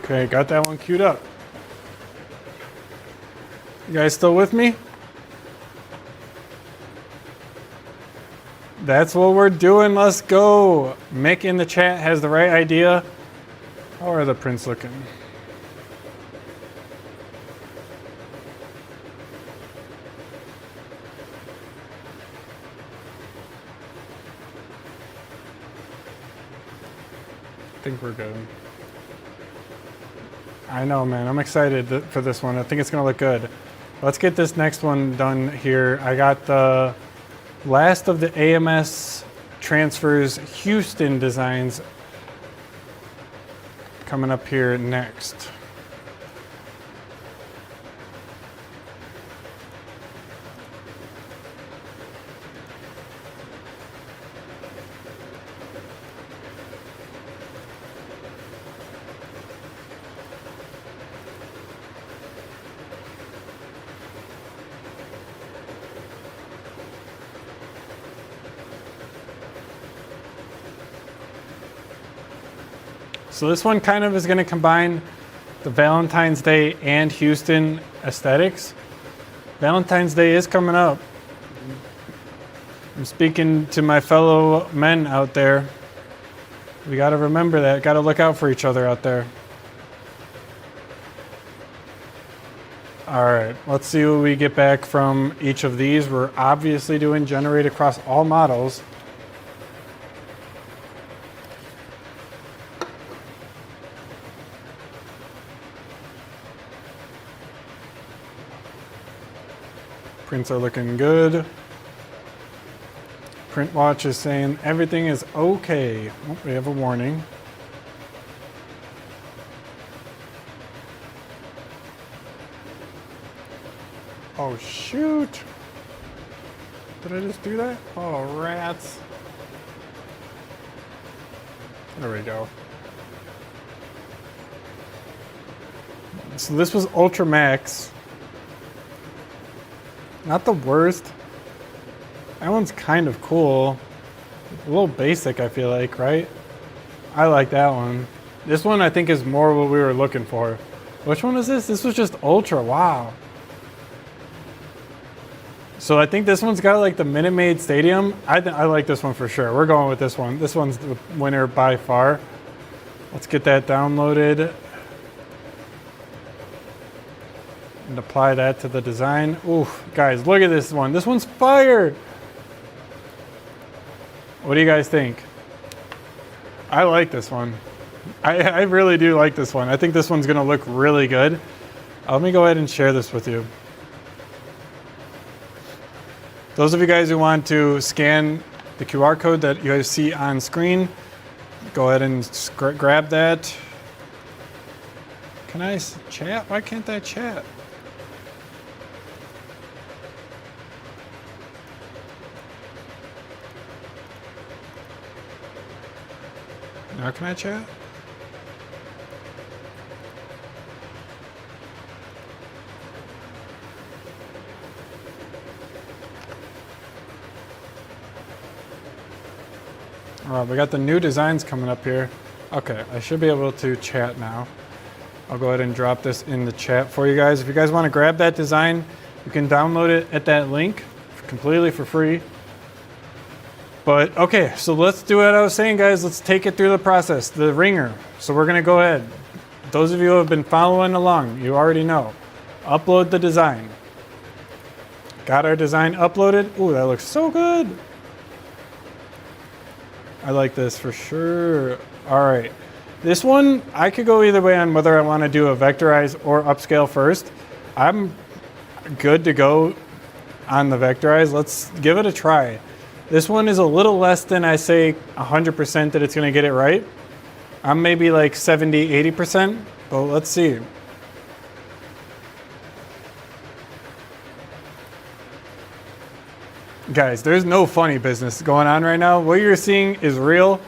Okay, got that one queued up. You guys still with me? That's what we're doing, let's go. Mick in the chat has the right idea. How are the prints looking? I think we're good. I know, man. I'm excited for this one. I think it's going to look good. Let's get this next one done here. I got the last of the AMS transfers Houston designs coming up here next. So this one kind of is going to combine the Valentine's Day and Houston aesthetics. Valentine's Day is coming up. I'm speaking to my fellow men out there. We got to remember that. Got to look out for each other out there. All right, let's see what we get back from each of these. We're obviously doing generate across all models. Prints are looking good. Print watch is saying everything is okay. Oh, we have a warning. Oh shoot! Did I just do that? Oh rats. There we go. So this was Ultra Max. Not the worst. That one's kind of cool. A little basic, I feel like, right? I like that one. This one I think is more what we were looking for. Which one is this? This was just Ultra, wow. So I think this one's got like the Minute Maid Stadium. I like this one for sure. We're going with this one. This one's the winner by far. Let's get that downloaded. And apply that to the design. Oof, guys, look at this one. This one's fire. What do you guys think? I like this one. I really do like this one. I think this one's gonna look really good. Let me go ahead and share this with you. Those of you guys who want to scan the QR code that you guys see on screen, go ahead and grab that. Can I chat? Why can't I chat? Now can I chat? All right, we got the new designs coming up here. Okay, I should be able to chat now. I'll go ahead and drop this in the chat for you guys. If you guys want to grab that design, you can download it at that link completely for free. But okay, so let's do what I was saying, guys. Let's take it through the process, the ringer. So we're gonna go ahead. Those of you who have been following along, you already know. Upload the design. Got our design uploaded. Ooh, that looks so good. I like this for sure. All right, this one, I could go either way on whether I wanna do a vectorize or upscale first. I'm good to go on the vectorize. Let's give it a try. This one is a little less than I say 100% that it's gonna get it right. I'm maybe like 70, 80%, but let's see. Guys, there's no funny business going on right now. What you're seeing is real.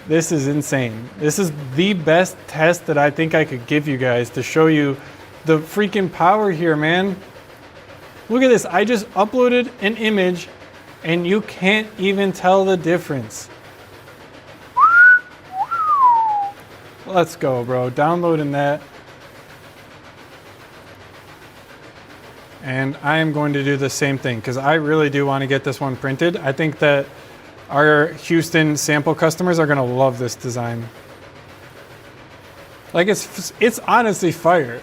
This is insane. This is the best test that I think I could give you guys to show you the freaking power here, man. Look at this, I just uploaded an image and you can't even tell the difference. Let's go, bro. Downloading that. And I am going to do the same thing because I really do want to get this one printed. I think that our Houston sample customers are going to love this design. Like it's honestly fire.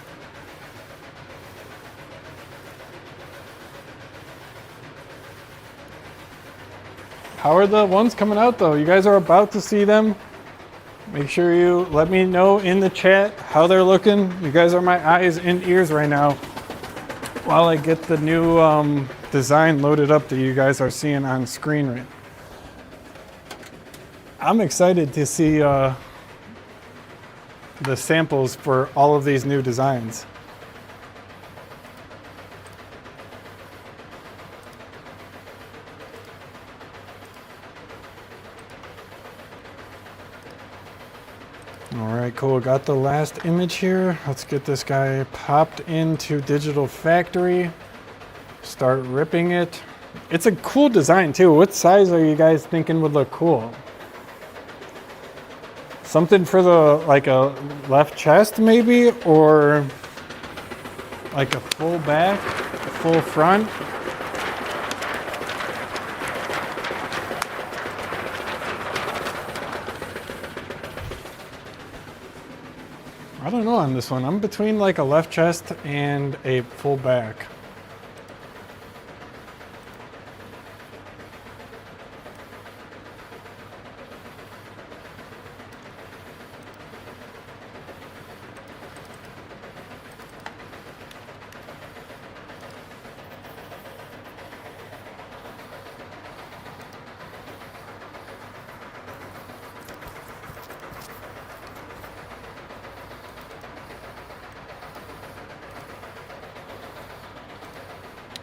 How are the ones coming out though? You guys are about to see them. Make sure you let me know in the chat how they're looking. You guys are my eyes and ears right now while I get the new design loaded up that you guys are seeing on screen right. I'm excited to see the samples for all of these new designs. All right, cool. Got the last image here. Let's get this guy popped into Digital Factory. Start ripping it. It's a cool design too. What size are you guys thinking would look cool? Something for the, like a left chest maybe, or like a full back, a full front. I don't know on this one. I'm between like a left chest and a full back.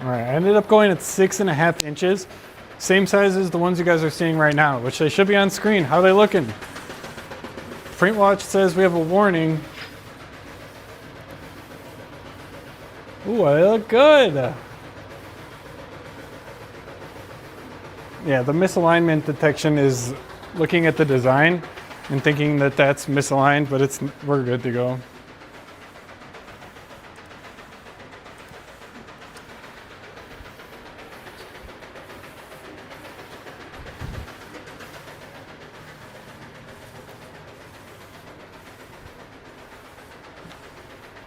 All right, I ended up going at 6.5 inches. Same size as the ones you guys are seeing right now, which they should be on screen. How are they looking? Print watch says we have a warning. Ooh, they look good. Yeah, the misalignment detection is looking at the design and thinking that that's misaligned, but we're good to go.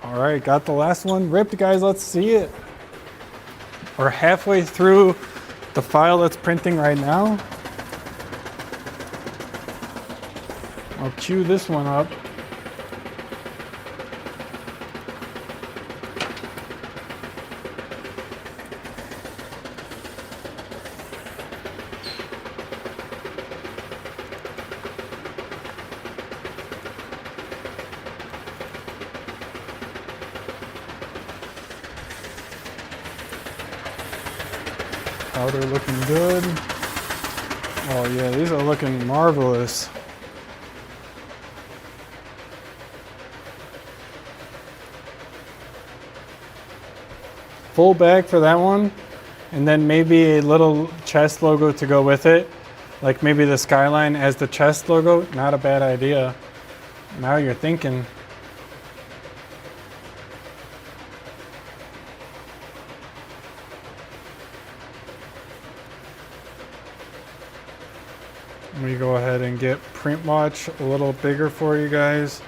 All right, got the last one ripped, guys. Let's see it. We're halfway through the file that's printing right now. I'll cue this one up. Oh, they're looking good. Oh yeah, these are looking marvelous. Full back for that one, and then maybe a little chest logo to go with it. Like maybe the skyline as the chest logo. Not a bad idea. Now you're thinking. Let me go ahead and get print watch a little bigger for you guys,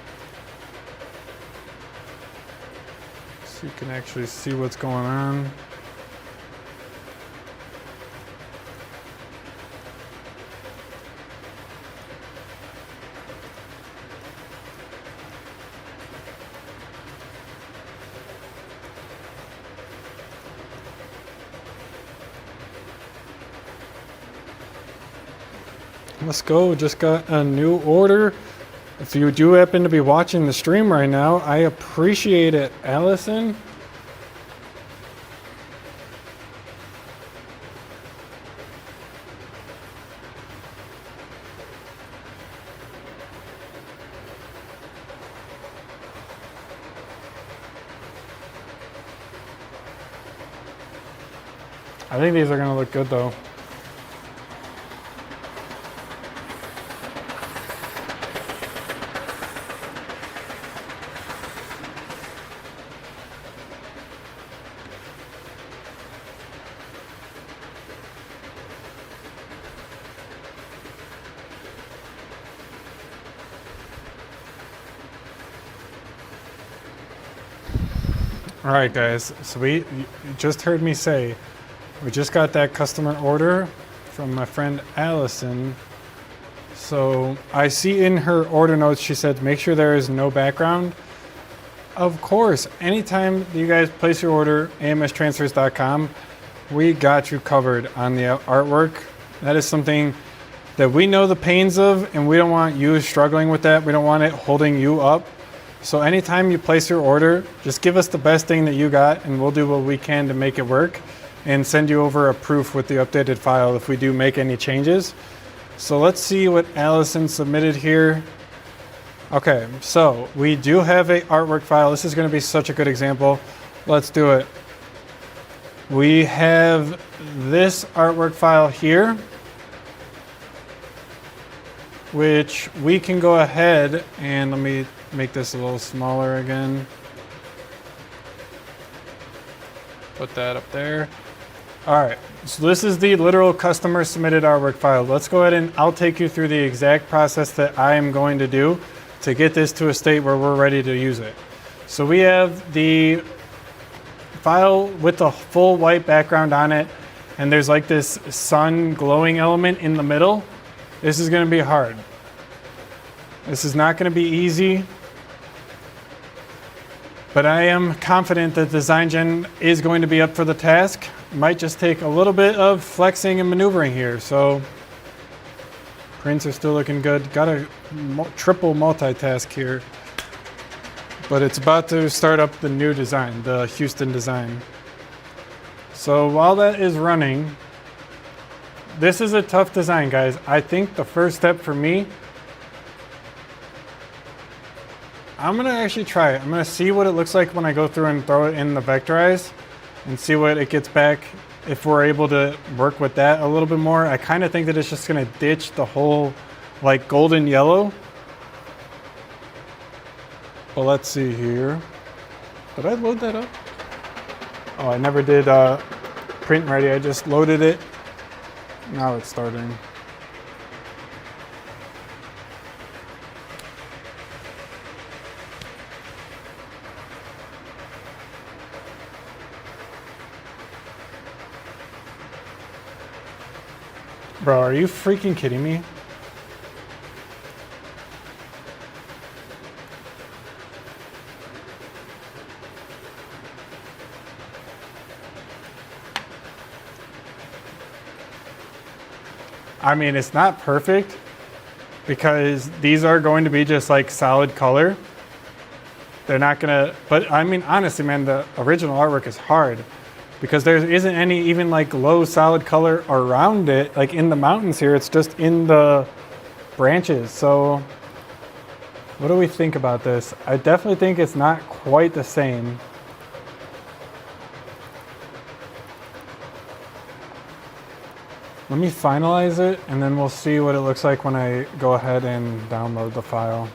so you can actually see what's going on. Let's go. Just got a new order. If you do happen to be watching the stream right now, I appreciate it, Allison. I think these are going to look good though. All right, guys, so you just heard me say, we just got that customer order from my friend Allison. So I see in her order notes, she said, make sure there is no background. Of course, anytime you guys place your order, amstransfers.com, we got you covered on the artwork. That is something that we know the pains of, and we don't want you struggling with that. We don't want it holding you up. So anytime you place your order, just give us the best thing that you got, and we'll do what we can to make it work and send you over a proof with the updated file if we do make any changes. So let's see what Allison submitted here. Okay, so we do have a artwork file. This is going to be such a good example. Let's do it. We have this artwork file here. which we can go ahead and let me make this a little smaller again. Put that up there. All right, so this is the literal customer submitted artwork file. Let's go ahead and I'll take you through the exact process that I am going to do to get this to a state where we're ready to use it. So we have the file with the full white background on it, and there's like this sun glowing element in the middle. This is gonna be hard. This is not gonna be easy, but I am confident that DesignGen is going to be up for the task. Might just take a little bit of flexing and maneuvering here. So prints are still looking good. Got a triple multitask here, but it's about to start up the new design, the Houston design. So while that is running, this is a tough design, guys. I think the first step for me, I'm gonna actually try it. I'm gonna see what it looks like when I go through and throw it in the vectorize and see what it gets back, if we're able to work with that a little bit more. I kind of think that it's just gonna ditch the whole like golden yellow. But let's see here. Did I load that up? Oh, I never did print ready. I just loaded it. Now it's starting. Bro, are you freaking kidding me? I mean, it's not perfect because these are going to be just like solid color. They're not gonna, but I mean, honestly, man, the original artwork is hard because there isn't any even like low solid color around it. Like in the mountains here, it's just in the branches. So what do we think about this? I definitely think it's not quite the same. Let me finalize it and then we'll see what it looks like when I go ahead and download the file.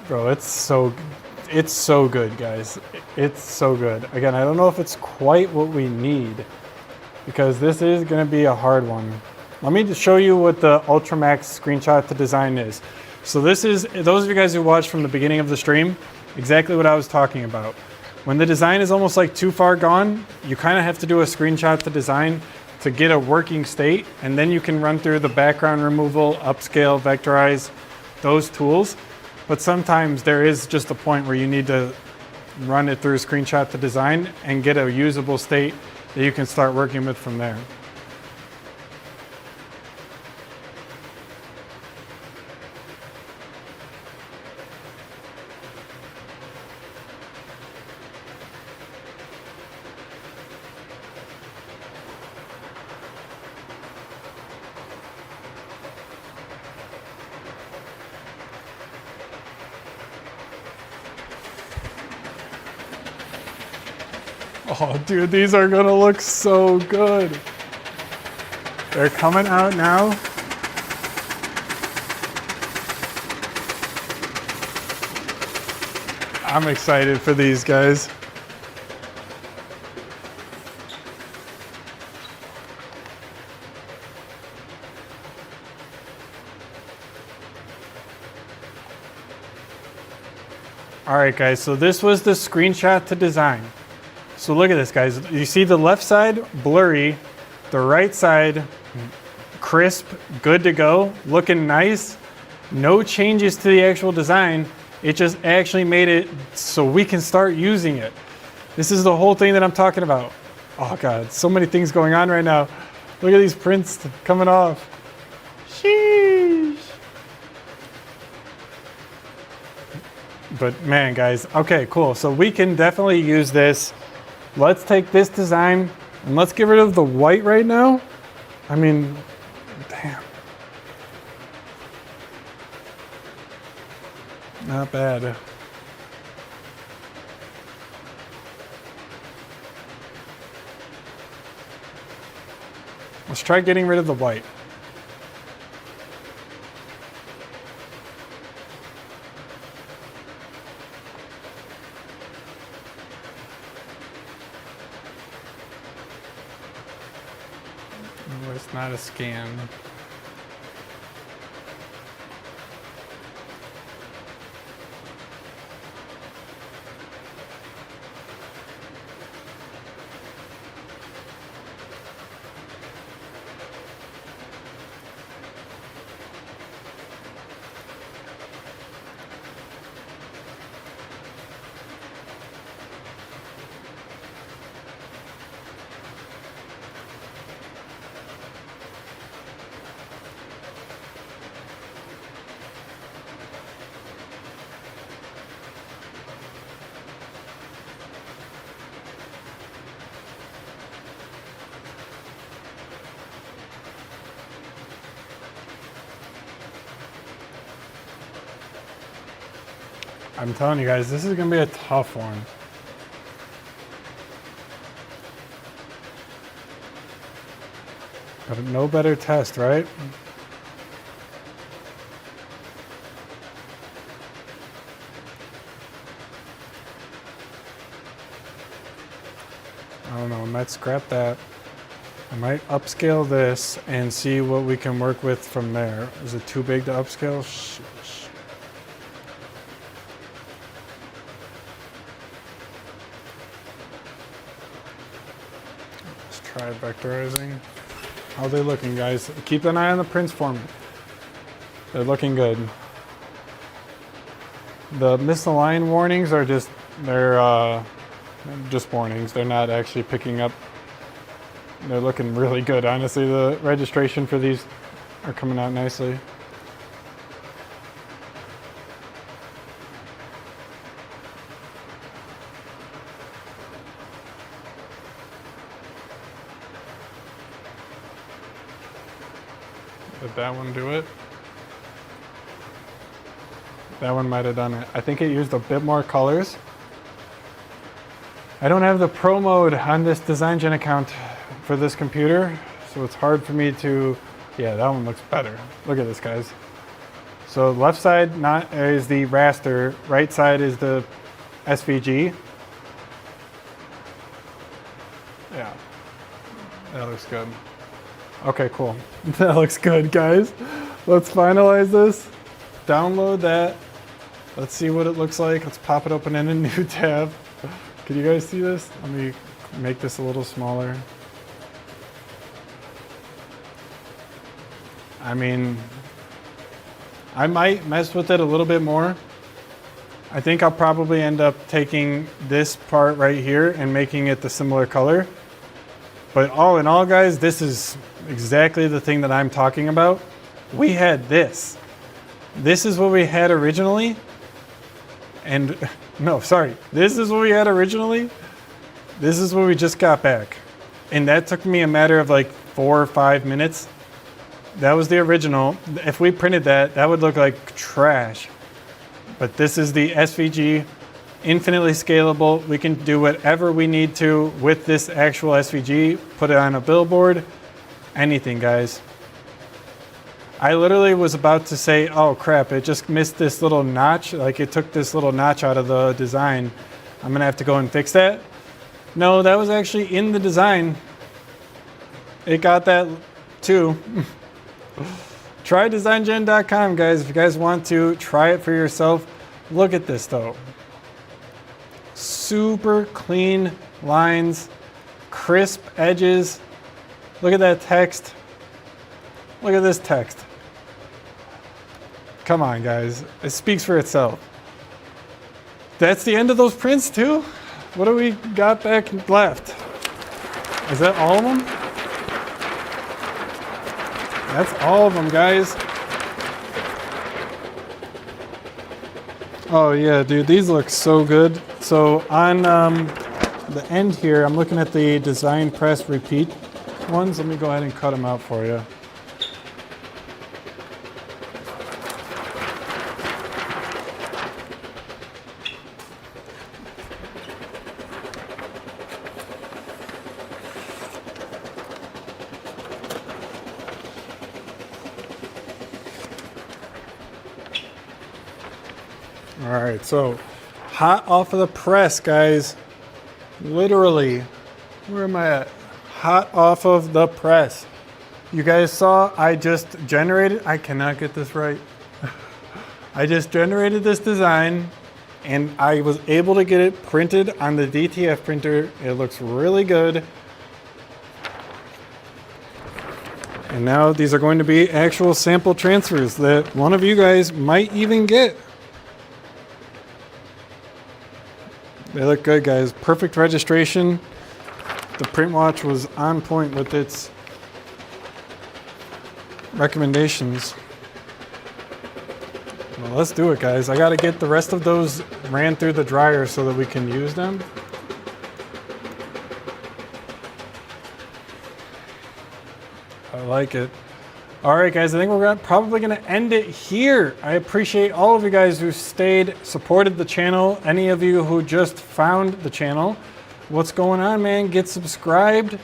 Bro, it's so good, guys. It's so good. Again, I don't know if it's quite what we need because this is gonna be a hard one. Let me just show you what the Ultramax screenshot to design is. So this is, those of you guys who watched from the beginning of the stream, exactly what I was talking about. When the design is almost like too far gone, you kind of have to do a screenshot to design to get a working state, and then you can run through the background removal, upscale, vectorize, those tools. But sometimes there is just a point where you need to run it through a screenshot to design and get a usable state that you can start working with from there. Oh, dude, these are gonna look so good. They're coming out now. I'm excited for these guys. All right, guys, so this was the screenshot to design. So look at this, guys. You see the left side blurry, the right side crisp, good to go, looking nice. No changes to the actual design. It just actually made it so we can start using it. This is the whole thing that I'm talking about. Oh God, so many things going on right now. Look at these prints coming off. Sheesh. But man, guys, okay, cool. So we can definitely use this. Let's take this design and let's get rid of the white right now. I mean, damn. Not bad. Let's try getting rid of the white. No, it's not a scan. I'm telling you guys, this is gonna be a tough one. But no better test, right? I don't know, I might scrap that. I might upscale this and see what we can work with from there. Is it too big to upscale? Let's try vectorizing. How are they looking, guys? Keep an eye on the prints for me. They're looking good. The misaligned warnings are just, they're just warnings. They're not actually picking up. They're looking really good. Honestly, the registration for these are coming out nicely. Did that one do it? That one might have done it. I think it used a bit more colors. I don't have the Pro mode on this DesignGen account for this computer, so it's hard for me to, yeah, that one looks better. Look at this, guys. So left side is the raster, right side is the SVG. Yeah, that looks good. Okay, cool. That looks good, guys. Let's finalize this. Download that. Let's see what it looks like. Let's pop it open in a new tab. Can you guys see this? Let me make this a little smaller. I mean, I might mess with it a little bit more. I think I'll probably end up taking this part right here and making it the similar color. But all in all, guys, this is exactly the thing that I'm talking about. We had this. This is what we had originally. And no, sorry. This is what we had originally. This is what we just got back. And that took me a matter of like 4 or 5 minutes. That was the original. If we printed that, that would look like trash. But this is the SVG, infinitely scalable. We can do whatever we need to with this actual SVG, put it on a billboard, anything, guys. I literally was about to say, oh crap, it just missed this little notch. Like it took this little notch out of the design. I'm gonna have to go and fix that. No, that was actually in the design. It got that too. Try designgen.com, guys. If you guys want to try it for yourself, look at this though. Super clean lines, crisp edges. Look at that text. Look at this text. Come on, guys. It speaks for itself. That's the end of those prints too? What do we got back left? Is that all of them? That's all of them, guys. Oh yeah, dude, these look so good. So on the end here, I'm looking at the Design Press Repeat ones. Let me go ahead and cut them out for you. All right, so hot off of the press, guys. Literally, where am I at? Hot off of the press. You guys saw I just generated, I cannot get this right. I just generated this design and I was able to get it printed on the DTF printer. It looks really good. And now these are going to be actual sample transfers that one of you guys might even get. They look good, guys. Perfect registration. The print watch was on point with its recommendations. Well, let's do it, guys. I got to get the rest of those ran through the dryer so that we can use them. I like it. All right, guys, I think we're probably going to end it here. I appreciate all of you guys who stayed, supported the channel. Any of you who just found the channel, what's going on, man? Get subscribed.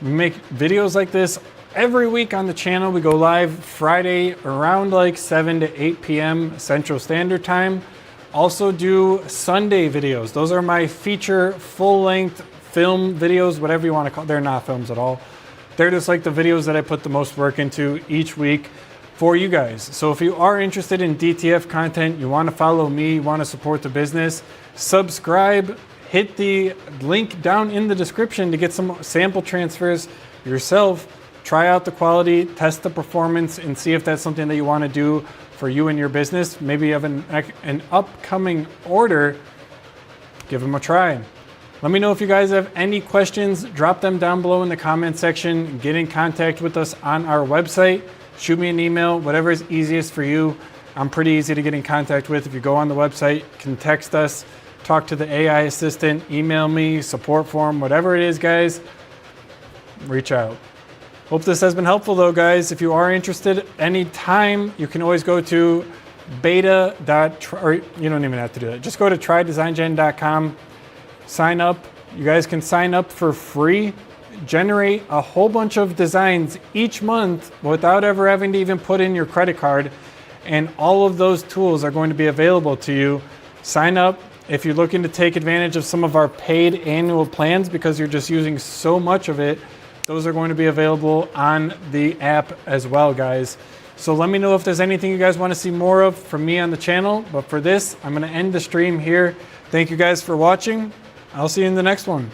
We make videos like this every week on the channel. We go live Friday around like 7 to 8 p.m. Central Standard Time. Also do Sunday videos. Those are my feature full-length film videos, whatever you want to call it. They're not films at all. They're just like the videos that I put the most work into each week for you guys. So if you are interested in DTF content, you want to follow me, you want to support the business, subscribe, hit the link down in the description to get some sample transfers yourself. Try out the quality, test the performance, and see if that's something that you want to do for you and your business. Maybe you have an upcoming order, give them a try. Let me know if you guys have any questions. Drop them down below in the comment section. Get in contact with us on our website. Shoot me an email, whatever is easiest for you. I'm pretty easy to get in contact with. If you go on the website, you can text us, talk to the AI assistant, email me, support form, whatever it is, guys, reach out. Hope this has been helpful though, guys. If you are interested anytime, you can always go to or you don't even have to do that. Just go to trydesigngen.com. Sign up. You guys can sign up for free. Generate a whole bunch of designs each month without ever having to even put in your credit card. And all of those tools are going to be available to you. Sign up if you're looking to take advantage of some of our paid annual plans because you're just using so much of it. Those are going to be available on the app as well, guys. So let me know if there's anything you guys want to see more of from me on the channel. But for this, I'm going to end the stream here. Thank you guys for watching. I'll see you in the next one.